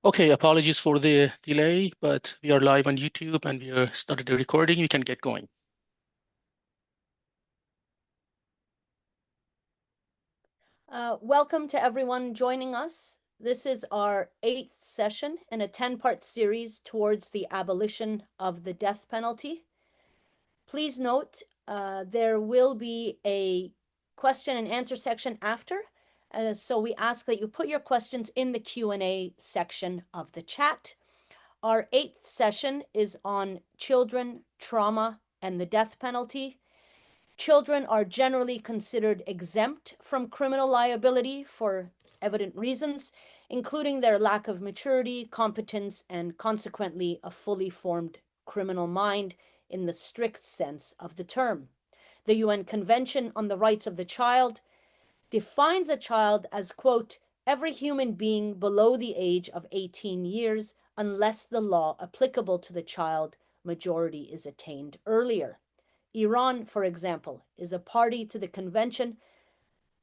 Okay, apologies for the delay, but we are live on YouTube and we are started the recording. We can get going. Welcome to everyone joining us. This is our 8th session in a 10-part series towards the abolition of the death penalty. Please note there will be a question and answer section after, so we ask that you put your questions in the Q&A section of the chat. Our 8th session is on children, trauma, and the death penalty. Children are generally considered exempt from criminal liability for evident reasons, including their lack of maturity, competence, and consequently a fully formed criminal mind in the strict sense of the term. The UN Convention on the Rights of the Child defines a child as, quote, every human being below the age of 18 years unless the law applicable to the child majority is attained earlier. Iran, for example, is a party to the convention,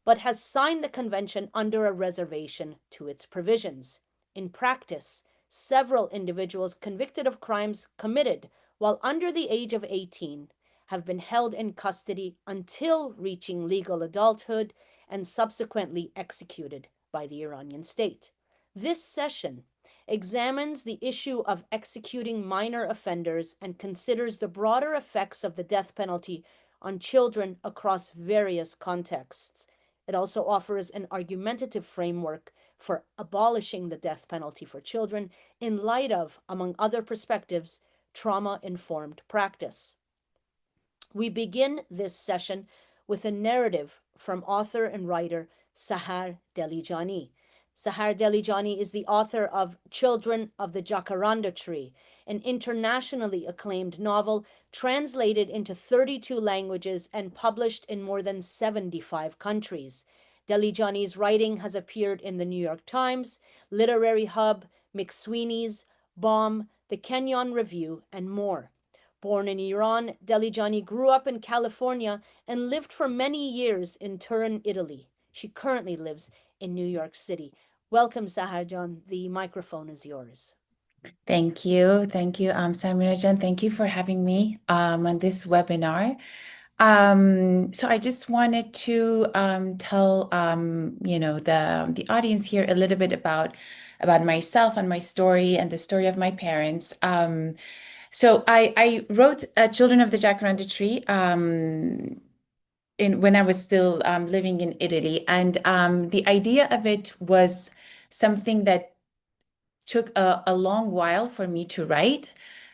but has signed the convention under a reservation to its provisions. In practice, several individuals convicted of crimes committed while under the age of 18 have been held in custody until reaching legal adulthood and subsequently executed by the Iranian state. This session examines the issue of executing minor offenders and considers the broader effects of the death penalty on children across various contexts. It also offers an argumentative framework for abolishing the death penalty for children in light of, among other perspectives, trauma-informed practice. We begin this session with a narrative from author and writer Sahar Dalijani. Sahar Dalijani is the author of Children of the Jacaranda Tree, an internationally acclaimed novel translated into 32 languages and published in more than 75 countries. Dalijani's writing has appeared in the New York Times, Literary Hub, McSweeney's, Bomb, the Kenyon Review, and more. Born in Iran, Dalijani grew up in California and lived for many years in Turin, Italy. She currently lives in New York City. Welcome, Saharjan. The microphone is yours. Thank you. Thank you, Samirajan. Thank you for having me on this webinar. So I just wanted to tell the audience here a little bit about myself and my story and the story of my parents. So I wrote Children of the Jacaranda Tree when I was still living in Italy, and the idea of it was something that took a long while for me to write.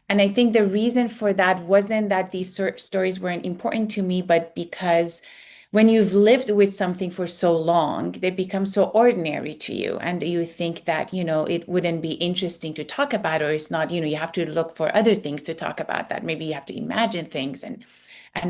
And I think the reason for that wasn't that these stories weren't important to me, but because when you've lived with something for so long, they become so ordinary to you. And you think that, it wouldn't be interesting to talk about, or it's not, you have to look for other things to talk about that. Maybe you have to imagine things and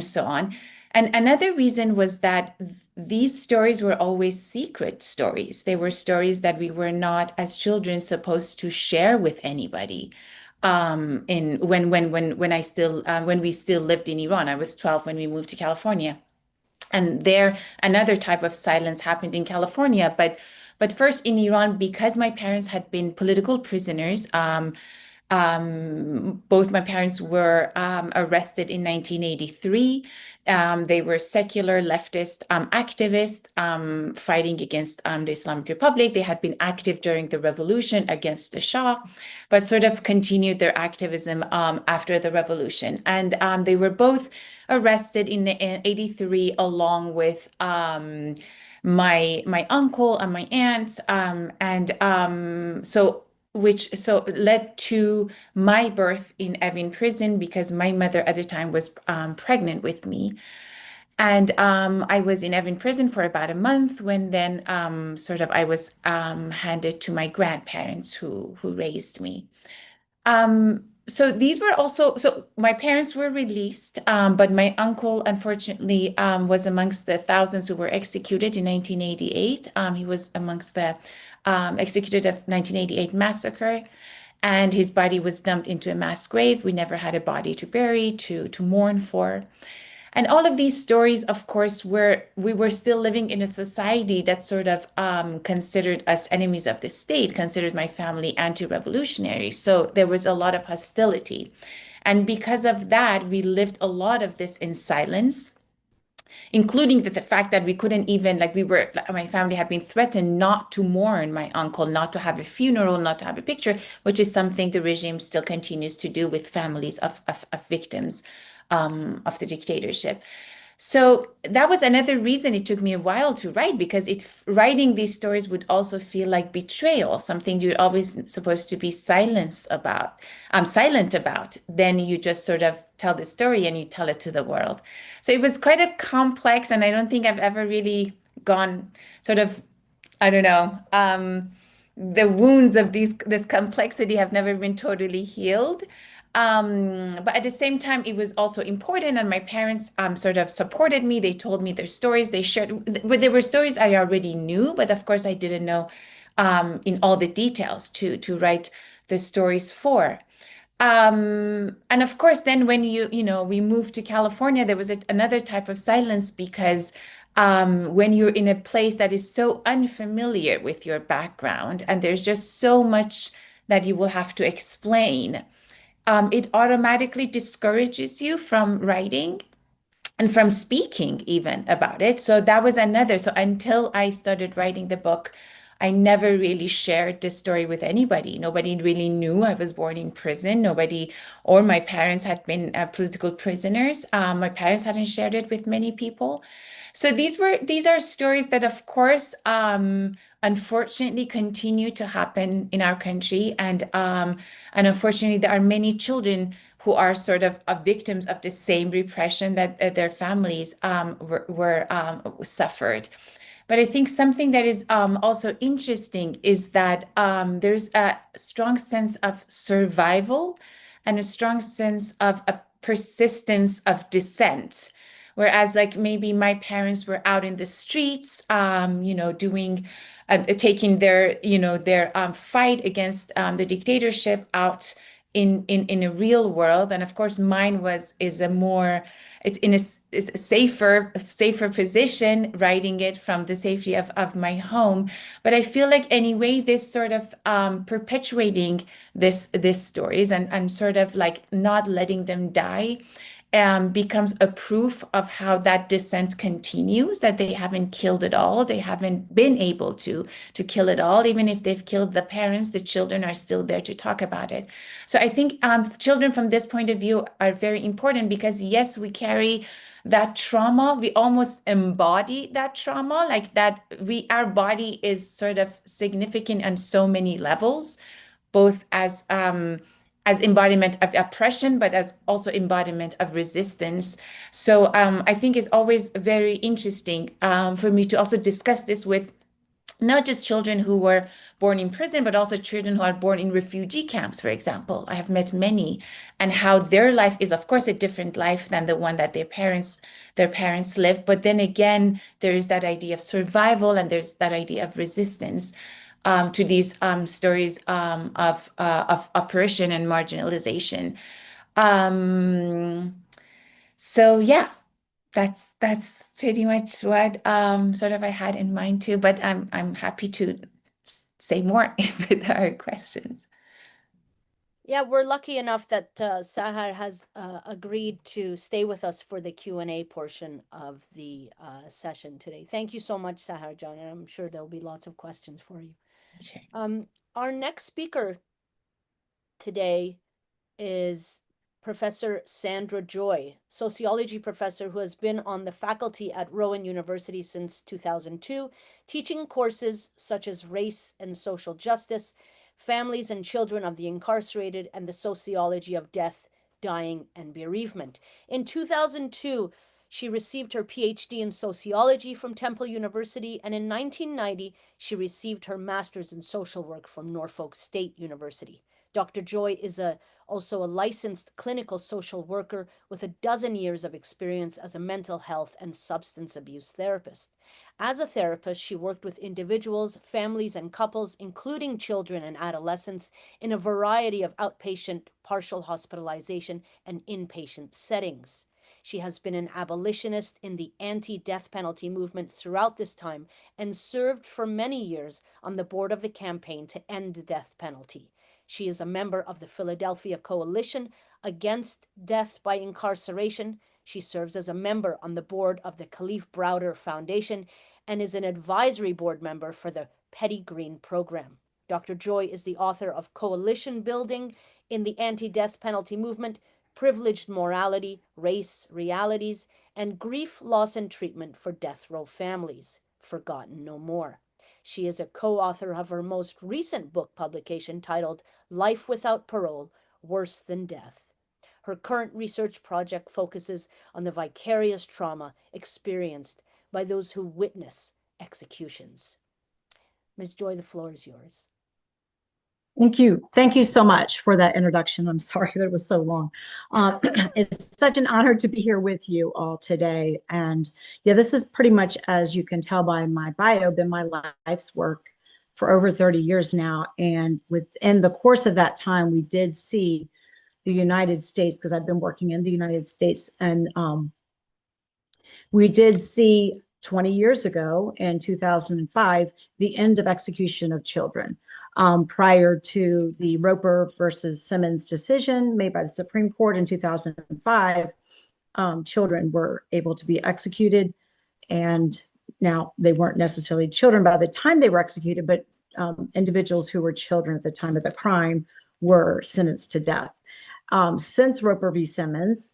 so on. And another reason was that these stories were always secret stories. They were stories that we were not, as children, supposed to share with anybody. When we still lived in Iran, I was 12 when we moved to California, and there another type of silence happened in California. But first in Iran, because my parents had been political prisoners. Both my parents were arrested in 1983. They were secular leftist activists fighting against the Islamic Republic. They had been active during the revolution against the Shah, but sort of continued their activism after the revolution. And they were both arrested in 83 along with my uncle and my aunts. Which led to my birth in Evin prison, because my mother at the time was pregnant with me. And I was in Evin prison for about a month when then I was handed to my grandparents who raised me. So my parents were released, but my uncle, unfortunately, was amongst the thousands who were executed in 1988. He was amongst the executed of 1988 massacre, and his body was dumped into a mass grave. We never had a body to bury, to mourn for. And all of these stories, of course, we were still living in a society that sort of considered us enemies of the state, considered my family anti-revolutionary. So there was a lot of hostility. And because of that, we lived a lot of this in silence, including the fact that we couldn't even, like, my family had been threatened not to mourn my uncle, not to have a funeral, not to have a picture, which is something the regime still continues to do with families of victims of the dictatorship. So that was another reason it took me a while to write, because writing these stories would also feel like betrayal, something you're always supposed to be silent about. Then you just sort of tell the story and you tell it to the world. So it was quite a complex, and I don't think I've ever really gone sort of, I don't know, the wounds of this complexity have never been totally healed. But at the same time, it was also important, and my parents sort of supported me. They told me their stories. They shared, but there were stories I already knew, but of course I didn't know in all the details to write the stories for. And of course, then when we moved to California, there was another type of silence, because when you're in a place that is so unfamiliar with your background and there's just so much that you will have to explain, it automatically discourages you from writing and from speaking even about it. So that was another. So until I started writing the book, I never really shared this story with anybody. Nobody really knew I was born in prison. Nobody, or my parents had been political prisoners. My parents hadn't shared it with many people. So these are stories that, of course, unfortunately continue to happen in our country, and unfortunately there are many children who are sort of victims of the same repression that their families were suffered. But I think something that is also interesting is that there's a strong sense of survival and a strong sense of a persistence of dissent. Whereas, like, maybe my parents were out in the streets, doing, taking their fight against the dictatorship out in a real world. And of course, mine is a more, it's in it's a safer position, writing it from the safety of my home. But I feel like anyway, this sort of perpetuating this stories and sort of like not letting them die becomes a proof of how that dissent continues, that they haven't killed it all. They haven't been able to kill it all. Even if they've killed the parents, the children are still there to talk about it. So I think children from this point of view are very important, because yes, we carry that trauma. We almost embody that trauma, like that our body is sort of significant on so many levels, both as embodiment of oppression, but as also embodiment of resistance. So I think it's always very interesting for me to also discuss this with not just children who were born in prison, but also children who are born in refugee camps, for example. I have met many, and how their life is, of course, a different life than the one that their parents lived. But then again, there is that idea of survival, and there's that idea of resistance to these stories of oppression and marginalization. So yeah, that's pretty much what sort of I had in mind too. But I'm happy to say more if there are questions. Yeah, we're lucky enough that Sahar has agreed to stay with us for the Q&A portion of the session today. Thank you so much, Sahar John, and I'm sure there'll be lots of questions for you. Sure. Our next speaker today is Professor Sandra Joy, sociology professor who has been on the faculty at Rowan University since 2002, teaching courses such as race and social justice, families and children of the incarcerated, and the sociology of death, dying, and bereavement. In 2002, she received her PhD in sociology from Temple University, and in 1990, she received her master's in social work from Norfolk State University. Dr. Joy is also a licensed clinical social worker with a dozen years of experience as a mental health and substance abuse therapist. As a therapist, she worked with individuals, families, and couples, including children and adolescents, in a variety of outpatient, partial hospitalization, and inpatient settings. She has been an abolitionist in the anti-death penalty movement throughout this time and served for many years on the board of the campaign to end the death penalty. She is a member of the Philadelphia Coalition Against Death by Incarceration. She serves as a member on the board of the Khalif Browder Foundation and is an advisory board member for the Petty Green Program. Dr. Joy is the author of Coalition Building in the Anti-Death Penalty Movement, Privileged Morality, Race, Realities, and Grief, Loss, and Treatment for Death Row Families, Forgotten No More. She is a co-author of her most recent book publication titled Life Without Parole, Worse Than Death. Her current research project focuses on the vicarious trauma experienced by those who witness executions. Ms. Joy, the floor is yours. Thank you. Thank you so much for that introduction. I'm sorry that it was so long. It's such an honor to be here with you all today. And yeah, this is pretty much, as you can tell by my bio, been my life's work for over 30 years now. And within the course of that time, we did see the United States, because I've been working in the United States, and we did see 20 years ago in 2005, the end of execution of children. Prior to the Roper versus Simmons decision made by the Supreme Court in 2005, children were able to be executed. And now they weren't necessarily children by the time they were executed, but individuals who were children at the time of the crime were sentenced to death. Since Roper v. Simmons,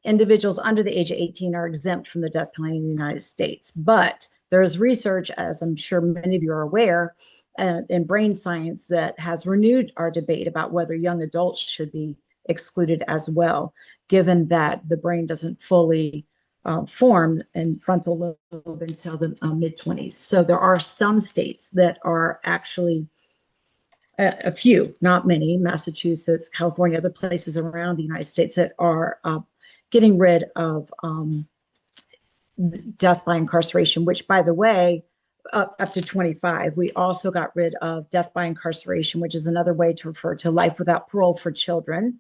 individuals under the age of 18 are exempt from the death penalty in the United States. But there is research, as I'm sure many of you are aware, in brain science that has renewed our debate about whether young adults should be excluded as well, given that the brain doesn't fully form in frontal lobe until the mid-20s. So there are some states that are actually, a few, not many, Massachusetts, California, other places around the United States that are getting rid of death by incarceration, which, by the way, up to 25. We also got rid of death by incarceration, which is another way to refer to life without parole for children,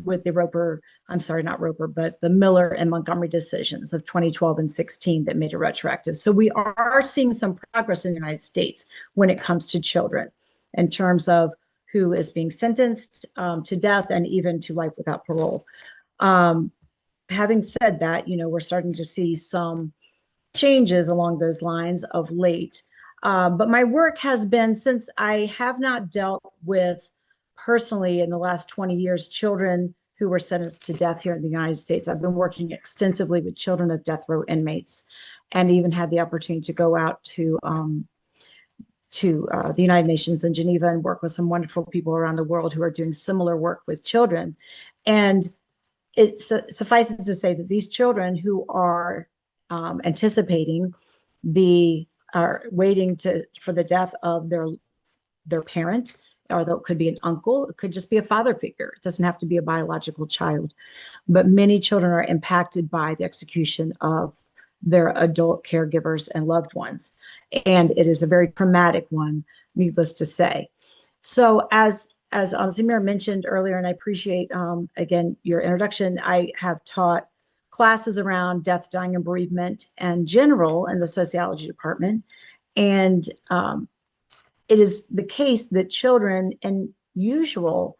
with the Roper, I'm sorry, not Roper, but the Miller and Montgomery decisions of 2012 and 16 that made it retroactive. So we are seeing some progress in the United States when it comes to children in terms of who is being sentenced to death and even to life without parole. Having said that, you know, we're starting to see some changes along those lines of late. But my work has been, since I have not dealt with personally in the last 20 years, children who were sentenced to death here in the United States. I've been working extensively with children of death row inmates, and even had the opportunity to go out to the United Nations in Geneva and work with some wonderful people around the world who are doing similar work with children. And it suffices to say that these children who are anticipating are waiting for the death of their parent, or it could be an uncle, it could just be a father figure. It doesn't have to be a biological child, but many children are impacted by the execution of their adult caregivers and loved ones. And it is a very traumatic one, needless to say. So as Samir mentioned earlier, and I appreciate, again, your introduction, I have taught classes around death, dying, and bereavement in general in the sociology department. And it is the case that children in usual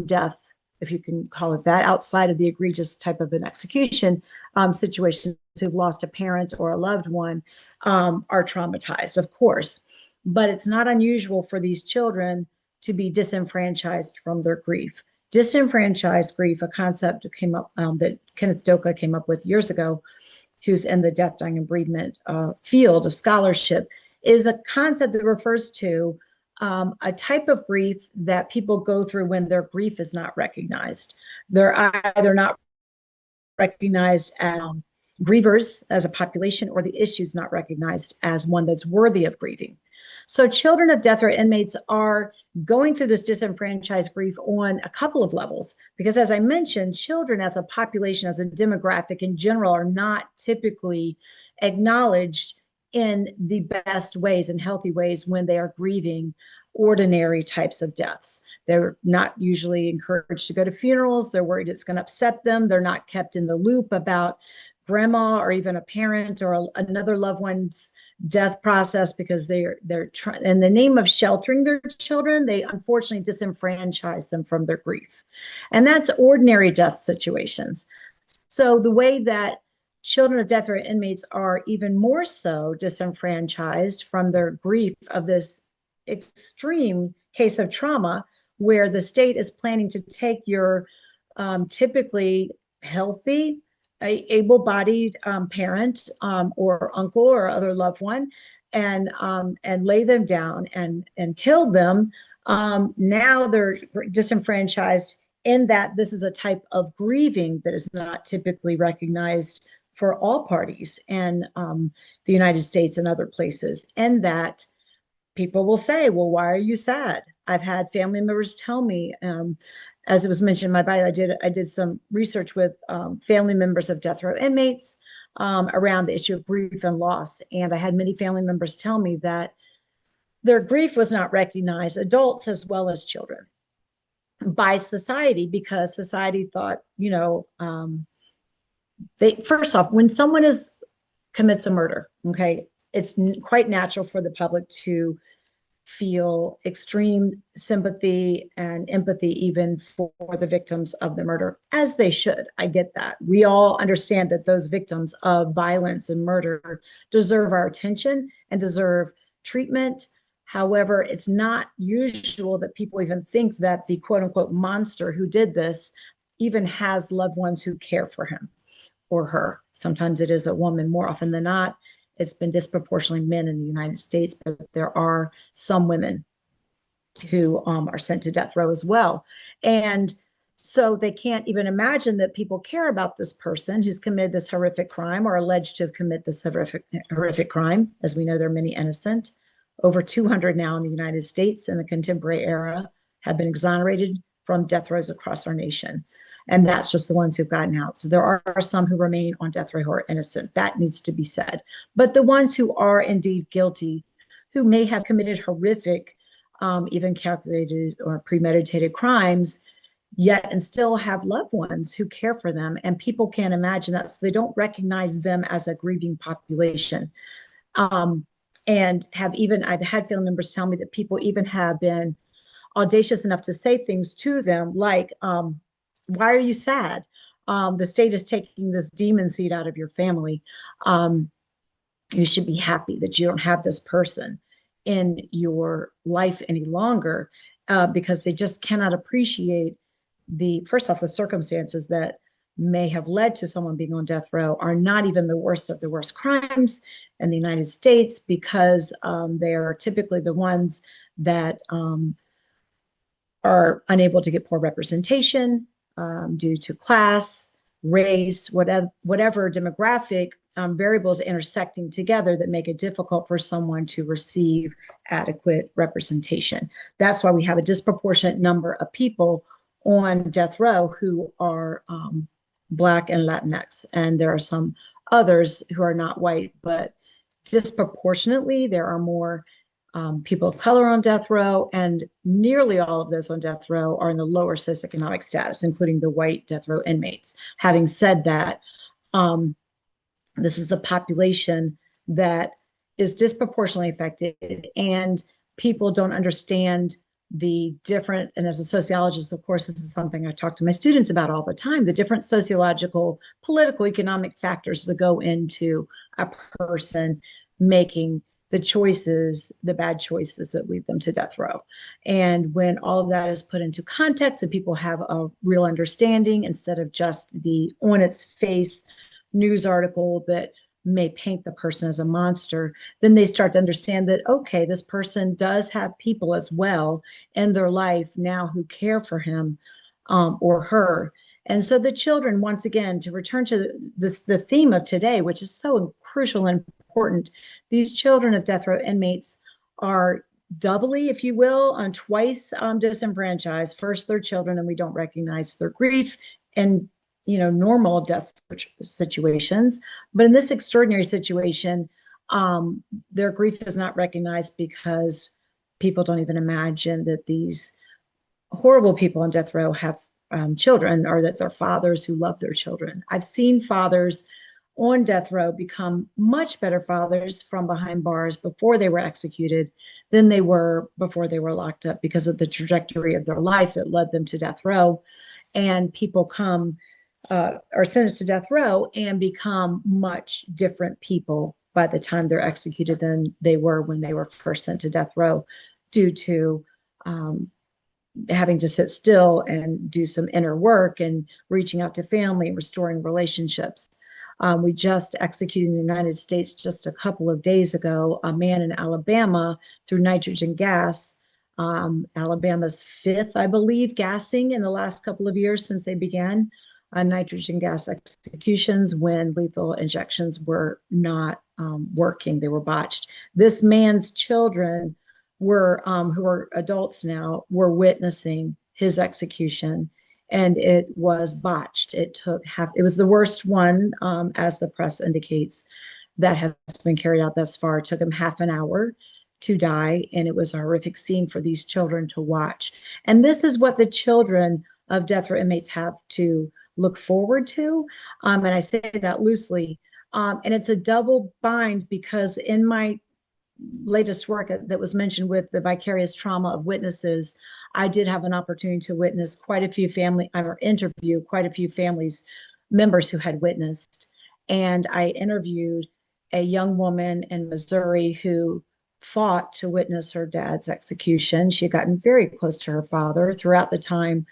death, if you can call it that, outside of the egregious type of an execution situations, who've lost a parent or a loved one, are traumatized, of course. But it's not unusual for these children to be disenfranchised from their grief. Disenfranchised grief, a concept that came up that Kenneth Doka came up with years ago, who's in the death, dying, and bereavement field of scholarship, is a concept that refers to a type of grief that people go through when their grief is not recognized. They're either not recognized as grievers as a population, or the issue's not recognized as one that's worthy of grieving. So children of death row inmates are going through this disenfranchised grief on a couple of levels, because as I mentioned, children as a population, as a demographic in general, are not typically acknowledged in the best ways and healthy ways when they are grieving ordinary types of deaths. They're not usually encouraged to go to funerals. They're worried it's going to upset them. They're not kept in the loop about grandma or even a parent or another loved one's death process, because they're in the name of sheltering their children, they unfortunately disenfranchise them from their grief. And that's ordinary death situations. So the way that children of death row inmates are even more so disenfranchised from their grief of this extreme case of trauma, where the state is planning to take your typically healthy, able-bodied parent or uncle or other loved one, and lay them down and kill them. Now they're disenfranchised in that this is a type of grieving that is not typically recognized for all parties in the United States and other places, and that people will say, well, why are you sad? I've had family members tell me, as it was mentioned in my bio, I did some research with family members of death row inmates around the issue of grief and loss. And I had many family members tell me that their grief was not recognized, adults as well as children, by society, because society thought, first off, when someone commits a murder, okay, it's quite natural for the public to feel extreme sympathy and empathy even for the victims of the murder, as they should. I get that. We all understand that those victims of violence and murder deserve our attention and deserve treatment. However, it's not usual that people even think that the quote unquote monster who did this even has loved ones who care for him or her. Sometimes it is a woman. More often than not, it's been disproportionately men in the United States, but there are some women who are sent to death row as well. And so they can't even imagine that people care about this person who's committed this horrific crime or alleged to have committed this horrific crime. As we know, there are many innocent. Over 200 now in the United States in the contemporary era have been exonerated from death rows across our nation. And that's just the ones who've gotten out. So there are some who remain on death row who are innocent. That needs to be said. But the ones who are indeed guilty, who may have committed horrific, even calculated or premeditated crimes, yet and still have loved ones who care for them. And people can't imagine that. So they don't recognize them as a grieving population. And I've had family members tell me that people even have been audacious enough to say things to them like, why are you sad? The state is taking this demon seed out of your family. You should be happy that you don't have this person in your life any longer, because they just cannot appreciate first off, the circumstances that may have led to someone being on death row are not even the worst of the worst crimes in the United States, because they are typically the ones that are unable to get poor representation, due to class, race, whatever demographic variables intersecting together that make it difficult for someone to receive adequate representation. That's why we have a disproportionate number of people on death row who are Black and Latinx. And there are some others who are not white, but disproportionately, there are more people of color on death row, and nearly all of those on death row are in the lower socioeconomic status, including the white death row inmates. Having said that, this is a population that is disproportionately affected, and people don't understand the different, and as a sociologist, of course, this is something I talk to my students about all the time, the different sociological, political, economic factors that go into a person making the choices, the bad choices that lead them to death row. And when all of that is put into context and people have a real understanding instead of just the on its face news article that may paint the person as a monster, then they start to understand that, okay, this person does have people as well in their life now who care for him or her. And so the children, once again, to return to the theme of today, which is so crucial and important, these children of death row inmates are doubly, if you will, on twice disenfranchised. First, their children, and we don't recognize their grief and normal death situations. But in this extraordinary situation, their grief is not recognized because people don't even imagine that these horrible people on death row have children, or that they're fathers who love their children. I've seen fathers on death row become much better fathers from behind bars before they were executed than they were before they were locked up, because of the trajectory of their life that led them to death row. And people come are sentenced to death row and become much different people by the time they're executed than they were when they were first sent to death row, due to having to sit still and do some inner work and reaching out to family and restoring relationships. We just executed in the United States just a couple of days ago a man in Alabama through nitrogen gas. Alabama's fifth, I believe, gassing in the last couple of years since they began nitrogen gas executions, when lethal injections were not working. They were botched. This man's children were, who are adults now, were witnessing his execution, and it was botched. It was the worst one, as the press indicates, that has been carried out thus far. It took him half an hour to die, and it was a horrific scene for these children to watch. And this is what the children of death row inmates have to look forward to. And I say that loosely. And it's a double bind, because in my latest work that was mentioned with the vicarious trauma of witnesses, I did have an opportunity to witness quite a few interview quite a few families members who had witnessed. And I interviewed a young woman in Missouri who fought to witness her dad's execution. She had gotten very close to her father throughout the time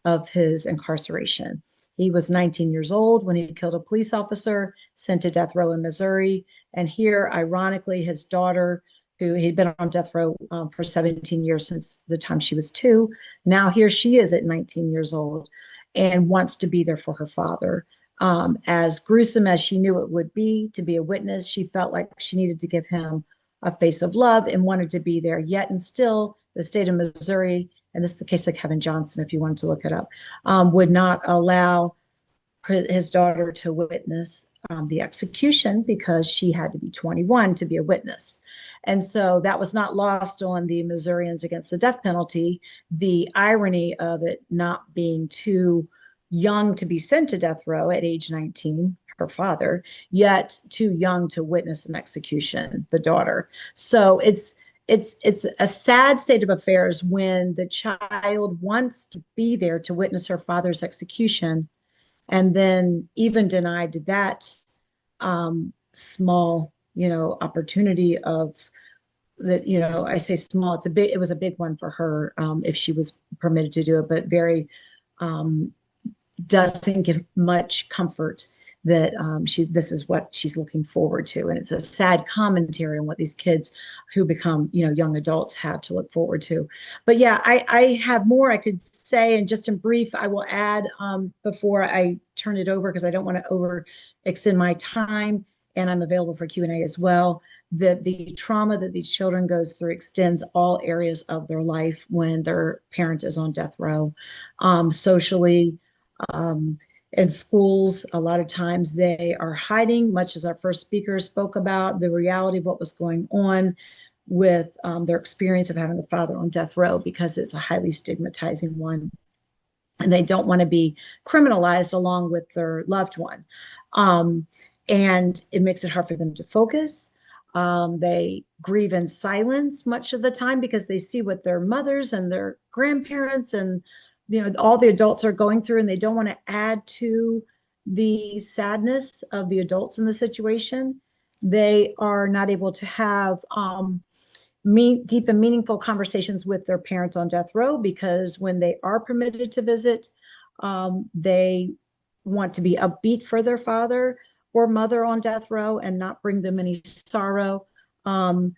of his incarceration. He was 19 years old when he killed a police officer, sent to death row in Missouri. And here, ironically, his daughter, who he'd been on death row for 17 years since the time she was 2, now here she is at 19 years old and wants to be there for her father. As gruesome as she knew it would be to be a witness, she felt like she needed to give him a face of love and wanted to be there. Yet and still, the state of Missouri, and this is the case of Kevin Johnson, if you wanted to look it up, would not allow his daughter to witness the execution, because she had to be 21 to be a witness. And so that was not lost on the Missourians against the death penalty, the irony of it not being too young to be sent to death row at age 19, her father, yet too young to witness an execution, the daughter. So it's a sad state of affairs when the child wants to be there to witness her father's execution, and then even denied that small, opportunity of that. I say small, it was a big one for her, if she was permitted to do it, but very doesn't give much comfort that this is what she's looking forward to. And it's a sad commentary on what these kids who become, young adults have to look forward to. But yeah, I have more I could say, and just in brief, I will add before I turn it over, because I don't want to overextend my time, and I'm available for Q&A as well, that the trauma that these children goes through extends all areas of their life when their parent is on death row. Socially, in schools, a lot of times they are hiding, much as our first speaker spoke about, the reality of what was going on with their experience of having a father on death row, because it's a highly stigmatizing one. And they don't want to be criminalized along with their loved one. And it makes it hard for them to focus. They grieve in silence much of the time, because they see what their mothers and their grandparents and all the adults are going through, and they don't want to add to the sadness of the adults in the situation. They are not able to have deep and meaningful conversations with their parents on death row, because when they are permitted to visit, they want to be upbeat for their father or mother on death row and not bring them any sorrow. And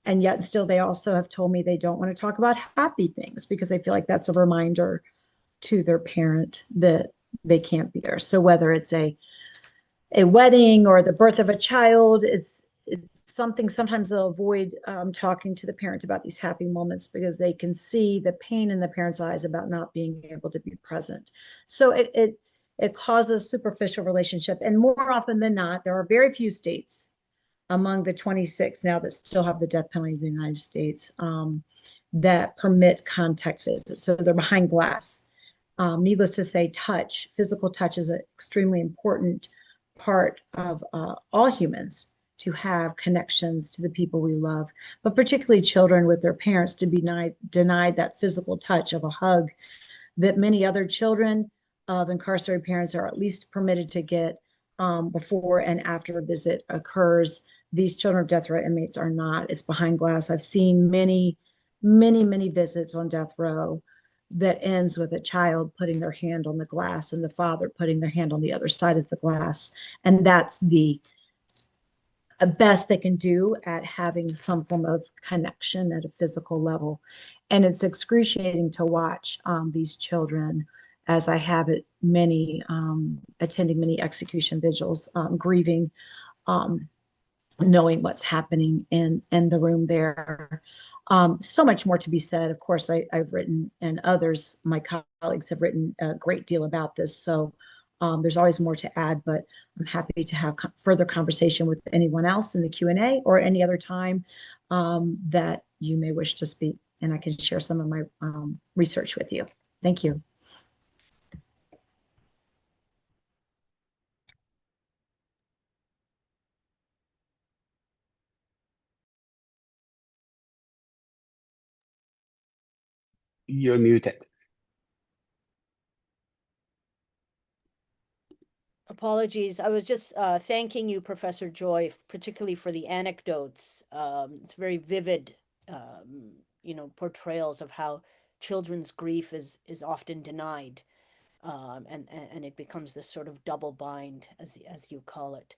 yet still, they also have told me they don't want to talk about happy things, because they feel like that's a reminder to their parent that they can't be there. So whether it's a wedding or the birth of a child, it's something sometimes they'll avoid talking to the parents about these happy moments, because they can see the pain in the parents' eyes about not being able to be present. So it causes superficial relationship. And more often than not, there are very few states among the 26 now that still have the death penalty in the United States that permit contact visits. So they're behind glass. Needless to say, physical touch is an extremely important part of all humans to have connections to the people we love, but particularly children with their parents to be denied that physical touch of a hug that many other children of incarcerated parents are at least permitted to get before and after a visit occurs. These children of death row inmates are not. It's behind glass. I've seen many, many visits on death row that ends with a child putting their hand on the glass and the father putting their hand on the other side of the glass. And that's the best they can do at having some form of connection at a physical level. And it's excruciating to watch these children, as I have at many, attending many execution vigils, grieving, knowing what's happening in the room there. So much more to be said. Of course, I've written, and others, my colleagues have written a great deal about this. So there's always more to add, but I'm happy to have further conversation with anyone else in the Q&A or any other time that you may wish to speak, and I can share some of my research with you. Thank you. You're muted. Apologies. I was just thanking you, Professor Joy, particularly for the anecdotes. It's very vivid, portrayals of how children's grief is often denied, and it becomes this sort of double bind, as you call it.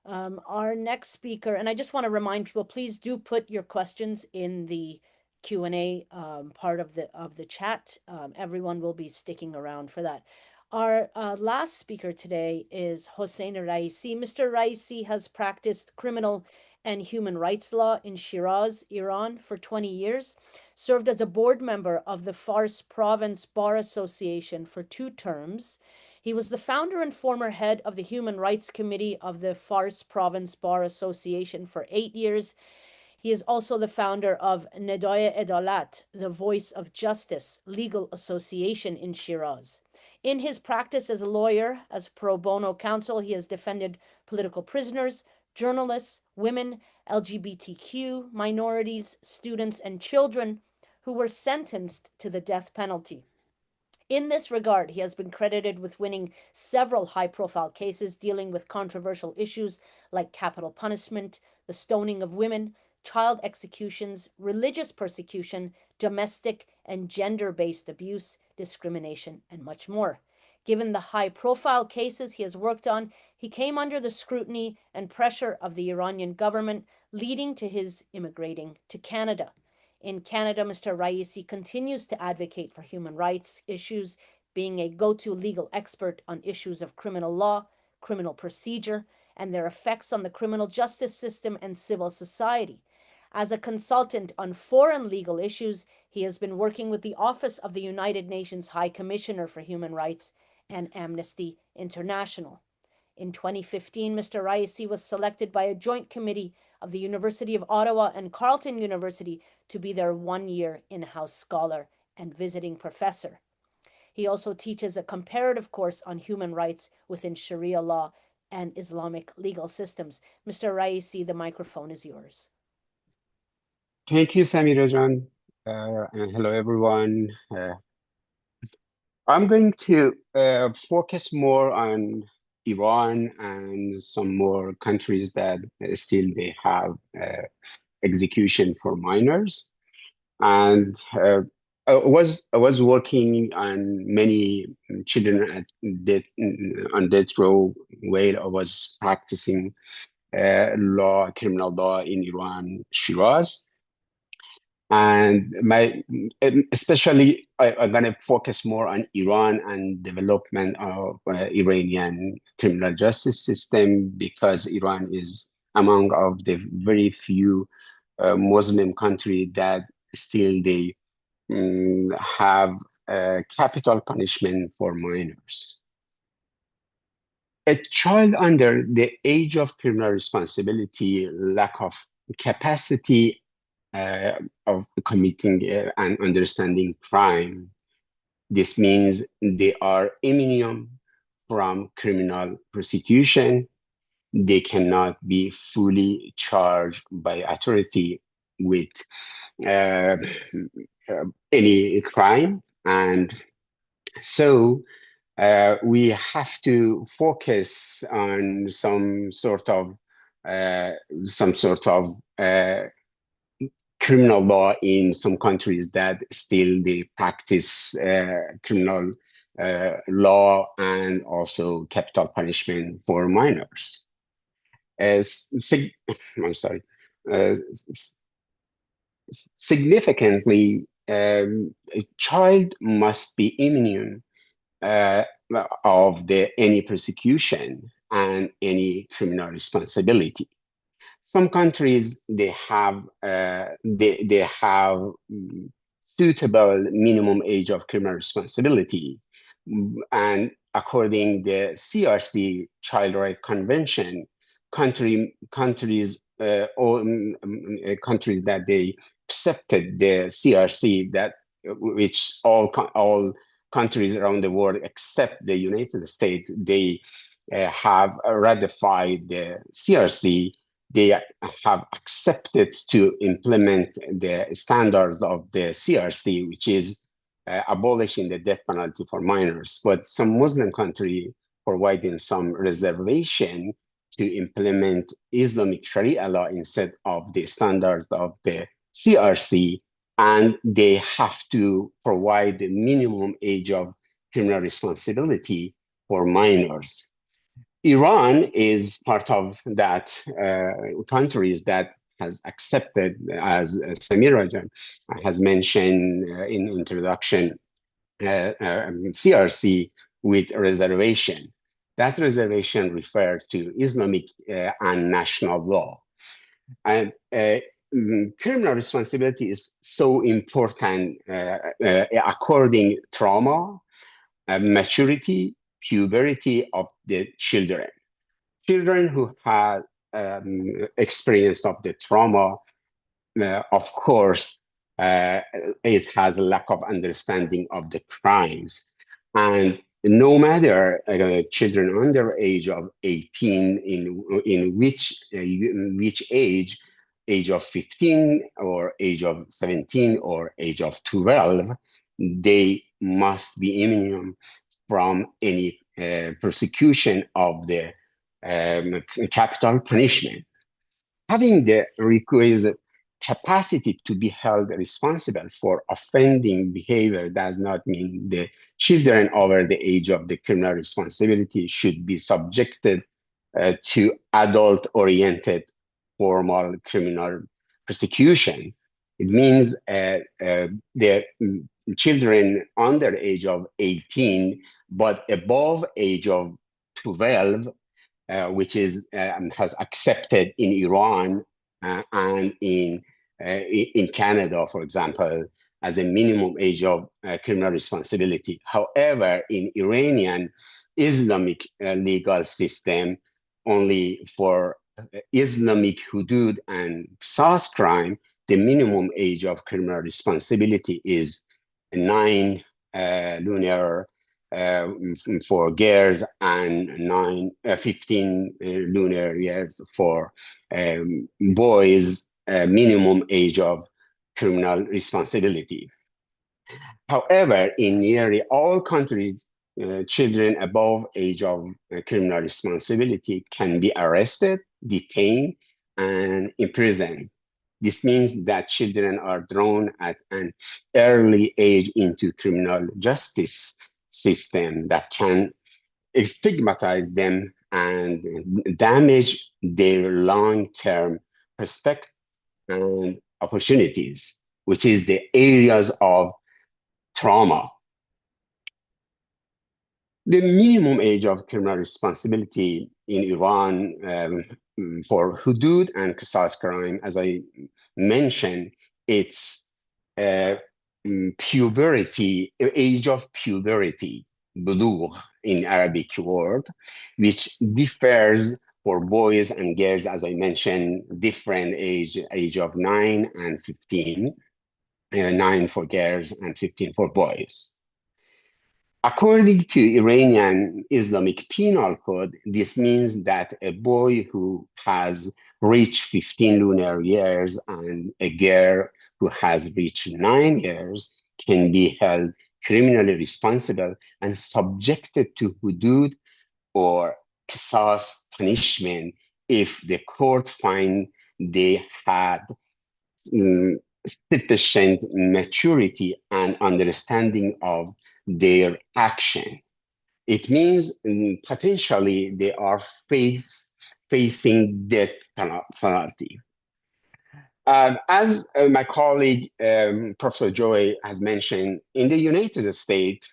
Our next speaker, and I just want to remind people, please do put your questions in the Q&A part of the chat. Everyone will be sticking around for that. Our last speaker today is Hossein Raisi. Mr. Raisi has practiced criminal and human rights law in Shiraz, Iran for 20 years, served as a board member of the Fars Province Bar Association for 2 terms. He was the founder and former head of the Human Rights Committee of the Fars Province Bar Association for 8 years. He is also the founder of Nedaye Edalat, the Voice of Justice legal association in Shiraz. In his practice as a lawyer, as pro bono counsel, he has defended political prisoners, journalists, women, LGBTQ, minorities, students, and children who were sentenced to the death penalty. In this regard, he has been credited with winning several high-profile cases dealing with controversial issues like capital punishment, the stoning of women, child executions, religious persecution, domestic and gender-based abuse, discrimination, and much more. Given the high-profile cases he has worked on, he came under the scrutiny and pressure of the Iranian government, leading to his immigrating to Canada. In Canada, Mr. Raisi continues to advocate for human rights issues, being a go-to legal expert on issues of criminal law, criminal procedure, and their effects on the criminal justice system and civil society. As a consultant on foreign legal issues, he has been working with the Office of the United Nations High Commissioner for Human Rights and Amnesty International. In 2015, Mr. Raisi was selected by a joint committee of the University of Ottawa and Carleton University to be their one-year in-house scholar and visiting professor. He also teaches a comparative course on human rights within Sharia law and Islamic legal systems. Mr. Raisi, the microphone is yours. Thank you, Samira Jan. And hello, everyone. I'm going to focus more on Iran and some more countries that still they have execution for minors. And I was working on many children at on death row while I was practicing criminal law in Iran, Shiraz. And especially I'm going to focus more on Iran and development of Iranian criminal justice system, because Iran is among of the very few Muslim country that still they have capital punishment for minors. A child under the age of criminal responsibility, lack of capacity of committing and understanding crime. This means they are immune from criminal prosecution. They cannot be fully charged by authority with uh, any crime. And so we have to focus on some sort of uh, uh, criminal law in some countries that still they practice criminal law and also capital punishment for minors. As I'm sorry, uh, significantly, a child must be immune uh, of any persecution and any criminal responsibility. Some countries they have suitable minimum age of criminal responsibility, and according the CRC Child Rights Convention, countries countries that they accepted the CRC, that which all countries around the world except the United States, they have ratified the CRC. They have accepted to implement the standards of the CRC, which is abolishing the death penalty for minors. But some Muslim countries providing some reservation to implement Islamic Sharia law instead of the standards of the CRC, and they have to provide the minimum age of criminal responsibility for minors. Iran is part of that countries that has accepted, as Samira has mentioned in introduction, CRC with reservation. That reservation refers to Islamic and national law. And criminal responsibility is so important according trauma, maturity, puberty of the children. Children who had experience of the trauma, of course, it has a lack of understanding of the crimes. And no matter children under age of 18, in which age of 15 or age of 17 or age of 12, they must be immune from any persecution of the capital punishment. Having the requisite capacity to be held responsible for offending behavior does not mean the children over the age of the criminal responsibility should be subjected to adult-oriented formal criminal persecution. It means the children under the age of 18, but above age of 12, which is has accepted in Iran and in Canada, for example, as a minimum age of criminal responsibility. However, in Iranian Islamic legal system, only for Islamic hudud and qisas crime, the minimum age of criminal responsibility is 9 lunar for girls and 15 lunar years for boys, minimum age of criminal responsibility. However, in nearly all countries, children above age of criminal responsibility can be arrested, detained, and imprisoned. This means that children are drawn at an early age into criminal justice system that can stigmatize them and damage their long-term perspective and opportunities, which is the areas of trauma. The minimum age of criminal responsibility in Iran for hudud and qisas crime, as I mentioned, it's puberty, age of puberty, bulugh in Arabic word, which differs for boys and girls, as I mentioned, different age of 9 and 15, 9 for girls and 15 for boys. According to Iranian Islamic Penal Code, this means that a boy who has reached 15 lunar years and a girl who has reached 9 years can be held criminally responsible and subjected to hudud or qisas punishment if the court find they had sufficient maturity and understanding of their action. It means potentially they are facing death penalty. As my colleague, Professor Joy, has mentioned, in the United States,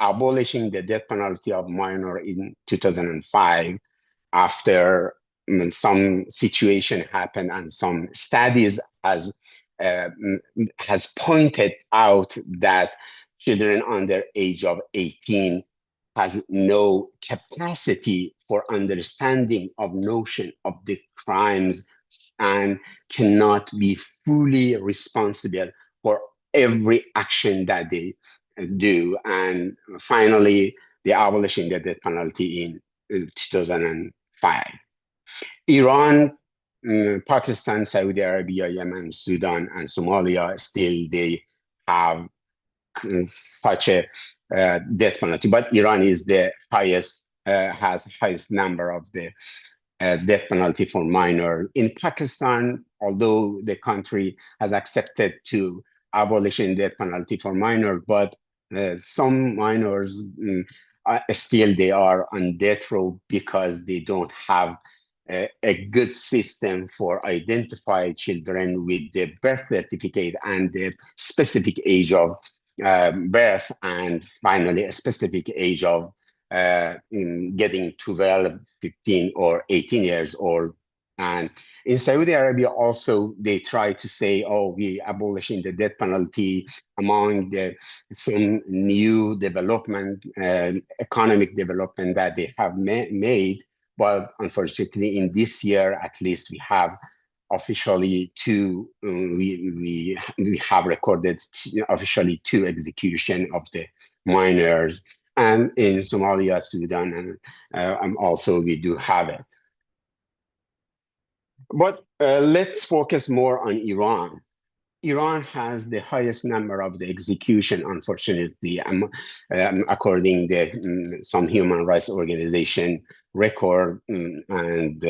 abolishing the death penalty of minor in 2005, after some situation happened and some studies has pointed out that children under age of 18 has no capacity for understanding of notion of the crimes and cannot be fully responsible for every action that they do. And finally, the abolishing the death penalty in 2005. Iran, Pakistan, Saudi Arabia, Yemen, Sudan, and Somalia still they have such a death penalty, but Iran is the highest, has highest number of the death penalty for minor. In Pakistan, although the country has accepted to abolishing death penalty for minor, but some minors still they are on death row because they don't have a good system for identify children with the birth certificate and the specific age of birth, and finally a specific age of in getting 12, 15, or 18 years old. And in Saudi Arabia also, they try to say, oh, we abolishing the death penalty among some new development, economic development that they have made. But unfortunately, in this year, at least we have officially two, we have recorded officially 2 execution of the minors. And in Somalia, Sudan, and also we do have it. But let's focus more on Iran. Iran has the highest number of the execution, unfortunately, according to some human rights organization record and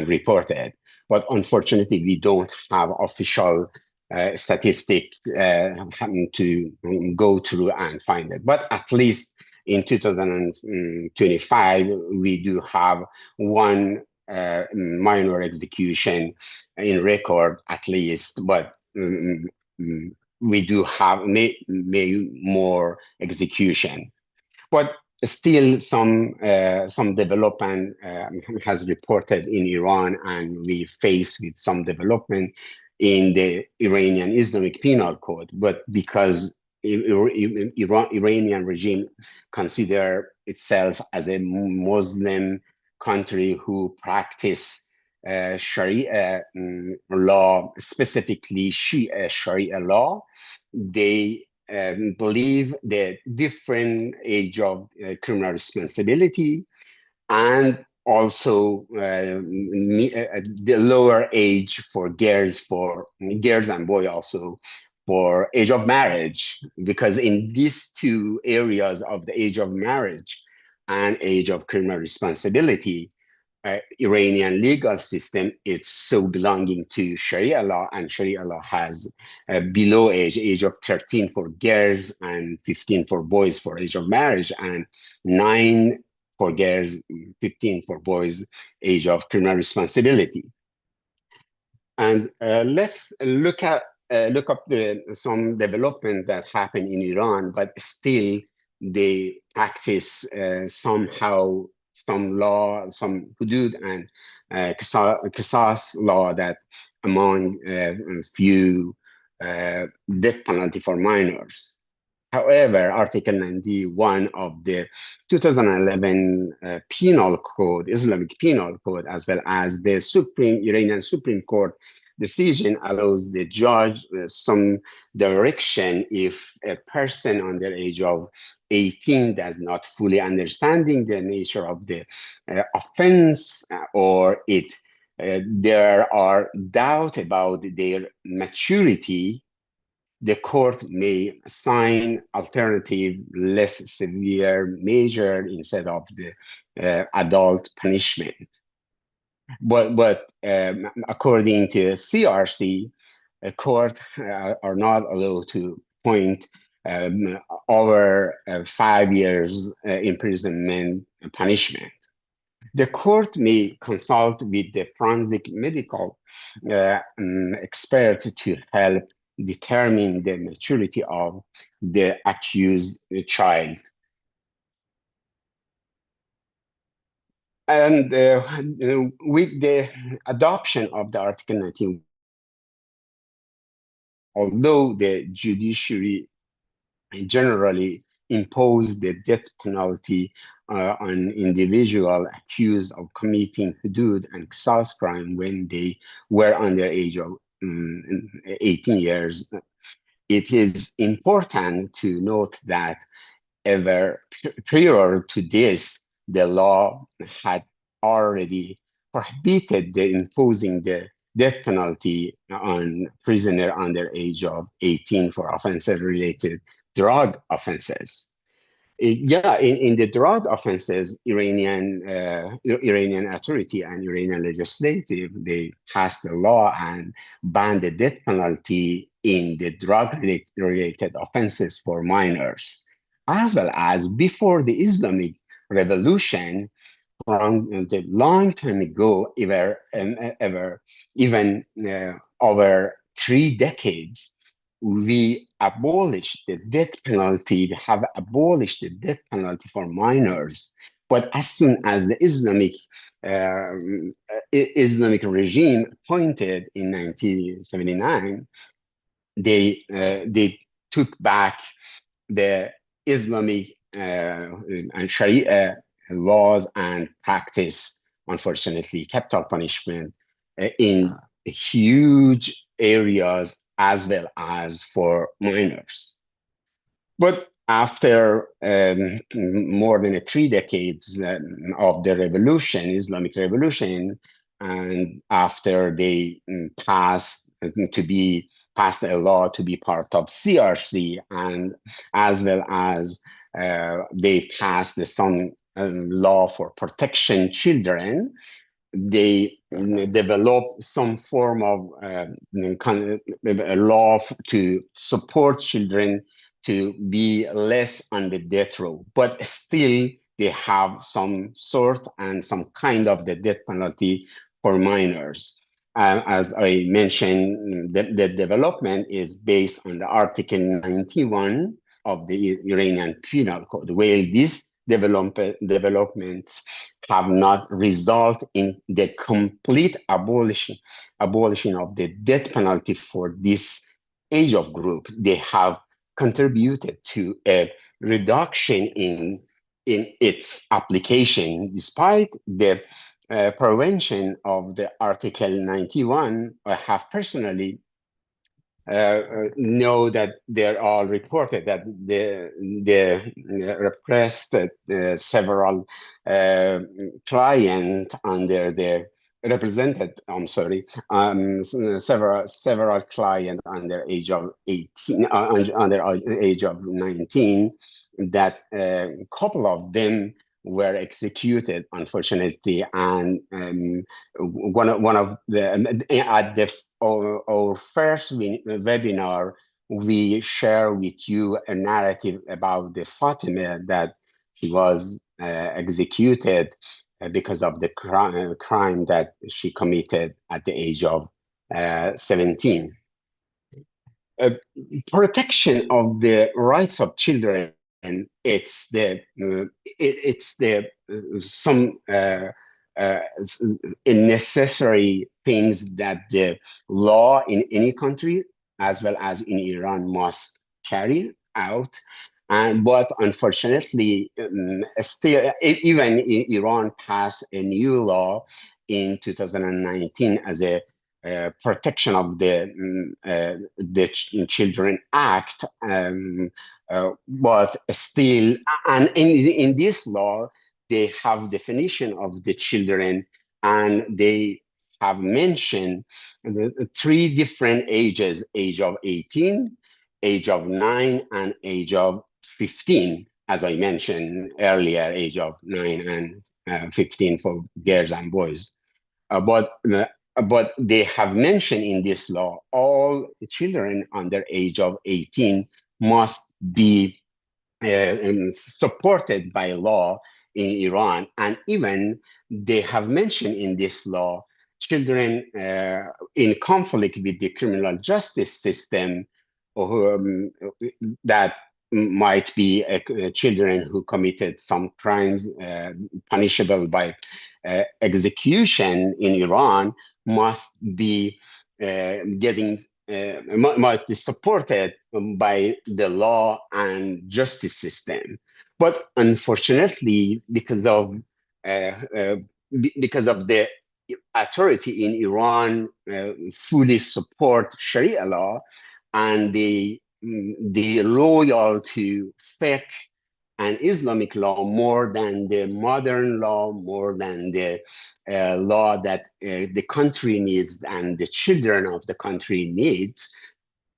reported. But unfortunately, we don't have official statistic to go through and find it. But at least in 2025, we do have one minor execution in record at least, but we do have may more execution. But still some development has reported in Iran, and we face with some development in the Iranian Islamic Penal Code. But because Iranian regime consider itself as a Muslim country who practice Sharia law, specifically Sharia law, they believe that different age of criminal responsibility and also the lower age for girls and boys also for age of marriage, because in these 2 areas of the age of marriage and age of criminal responsibility, Iranian legal system, it's so belonging to Sharia law, and Sharia law has below age of 13 for girls and 15 for boys for age of marriage, and 9 for girls, 15 for boys, age of criminal responsibility. And let's look up some development that happened in Iran, but still they practice somehow some law, some hudud and qisas law that among few death penalty for minors. However, Article 91 of the 2011 Penal Code, Islamic Penal Code, as well as the Iranian Supreme Court decision, allows the judge some direction if a person under the age of 18 does not fully understanding the nature of the offense, or there are doubt about their maturity. The court may assign alternative, less severe measure instead of the adult punishment. But according to CRC, a court are not allowed to point over 5 years imprisonment punishment. The court may consult with the forensic medical expert to help determine the maturity of the accused child. And with the adoption of the Article 19, although the judiciary generally impose the death penalty on individual accused of committing hudud and qisas crime when they were under age of 18 years, it is important to note that ever prior to this, the law had already prohibited the imposing the death penalty on prisoner under age of 18 for offenses related drug offenses. In the drug offenses, Iranian authority and Iranian legislative, they passed a law and banned the death penalty in the drug-related offenses for minors, as well as before the Islamic Revolution, from the long time ago, even over 3 decades, we abolished the death penalty. We have abolished the death penalty for minors. But as soon as the Islamic regime appointed in 1979, they took back the Islamic and Sharia laws and practice, unfortunately, capital punishment in huge areas as well as for minors. But after more than 3 decades of the revolution, Islamic revolution, and after they passed a law to be part of CRC, and as well as they passed some law for protection children, they develop some form of a law to support children to be less on the death row, but still they have some sort and some kind of the death penalty for minors. As I mentioned, the development is based on the Article 91 of the Iranian Penal Code, where these developments have not resulted in the complete abolition of the death penalty for this age of group. They have contributed to a reduction in its application, despite the prevention of the Article 91. I have personally know that there are reported that the repressed several clients under the represented, several clients under age of 18, under age of 19, that a couple of them were executed, unfortunately, and one of the at the our first webinar, we share with you a narrative about the Fatima that she was executed because of the crime that she committed at the age of 17. Protection of the rights of children, and it's some necessary things that the law in any country as well as in Iran must carry, out. But unfortunately, still, even Iran passed a new law in 2019 as a protection of the Children Act, but still, and in this law, they have definition of the children, and they have mentioned the three different ages: age of 18, age of 9, and age of 15. As I mentioned earlier, age of 9 and 15 for girls and boys. But they have mentioned in this law all children under age of 18 must be supported by law in Iran. And even they have mentioned in this law children in conflict with the criminal justice system, that might be children who committed some crimes punishable by execution in Iran, must be might be supported by the law and justice system. But unfortunately, because of the authority in Iran fully support Sharia law, and the loyal to fiqh and Islamic law more than the modern law, more than the law that the country needs and the children of the country needs.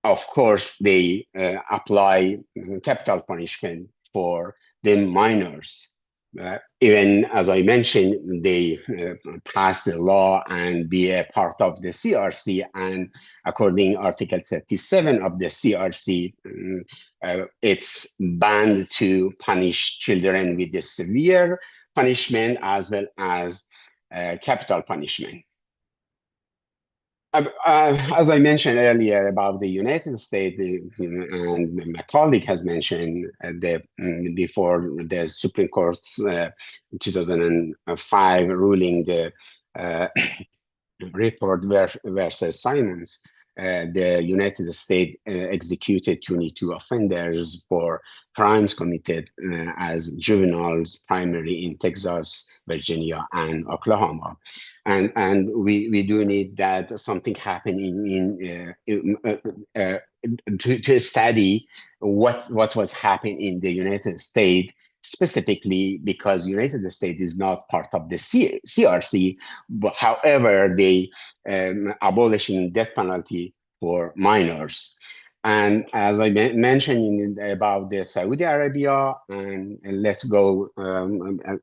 Of course, they apply capital punishment for the minors. Even as I mentioned, they passed the law and be a part of the CRC. And according Article 37 of the CRC, it's banned to punish children with the severe punishment as well as capital punishment. As I mentioned earlier about the United States, and my colleague has mentioned before the Supreme Court's 2005 ruling, the Report versus Simons, the United States executed 22 offenders for crimes committed as juveniles, primarily in Texas, Virginia, and Oklahoma. And we do need that something happen to study what was happening in the United States, specifically because United States is not part of the CRC, but however, they abolishing death penalty for minors. And as I mentioned about the Saudi Arabia, and let's go,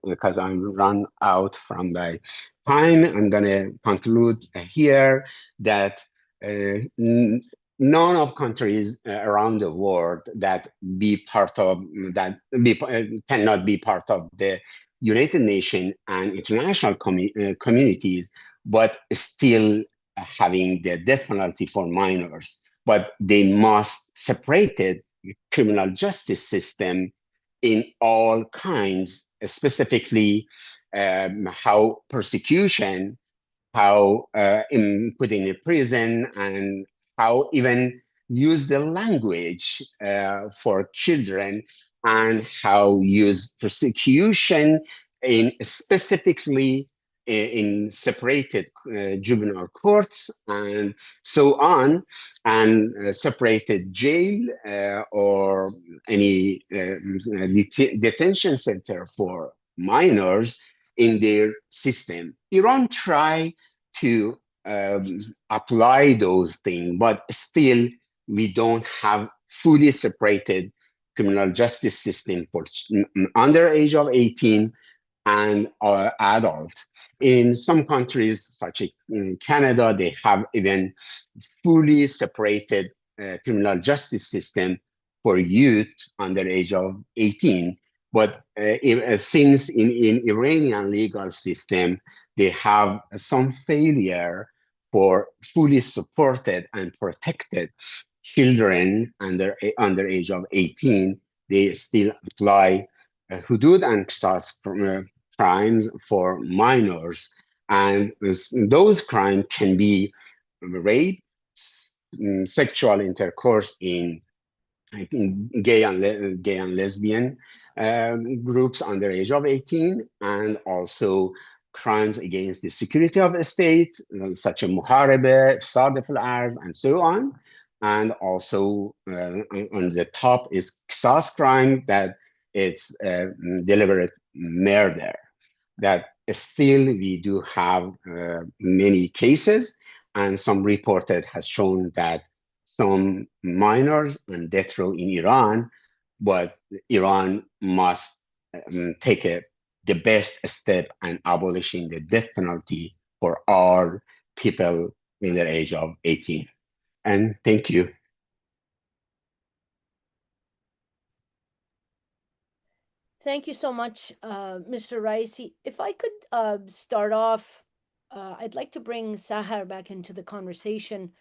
because I'm run out from my time, I'm gonna conclude here that none of countries around the world that cannot be part of the United Nations and international communities, but still having the death penalty for minors. But they must separate the criminal justice system in all kinds, specifically how persecution, how put in a prison, and how even use the language for children, and how use persecution in specifically in separated juvenile courts and so on, and separated jail or any detention center for minors in their system. Iran tried to apply those things, but still we don't have fully separated criminal justice system for under age of 18 and adult. In some countries, such as in Canada, they have even fully separated criminal justice system for youth under the age of 18. But since in Iranian legal system, they have some failure for fully supported and protected children under age of 18, they still apply hudud and qisas crimes for minors. And those crimes can be rape, sexual intercourse in gay and lesbian groups under age of 18, and also crimes against the security of the state, such as muharebe, ifsad al-arz, and so on. And also on the top is qisas crime, that it's deliberate murder. That still we do have many cases, and some reported has shown that some minors on death row in Iran, but Iran must take the best step and abolishing the death penalty for all people in the age of 18. And thank you. Thank you so much, Mr. Raisi. If I could start off, I'd like to bring Sahar back into the conversation.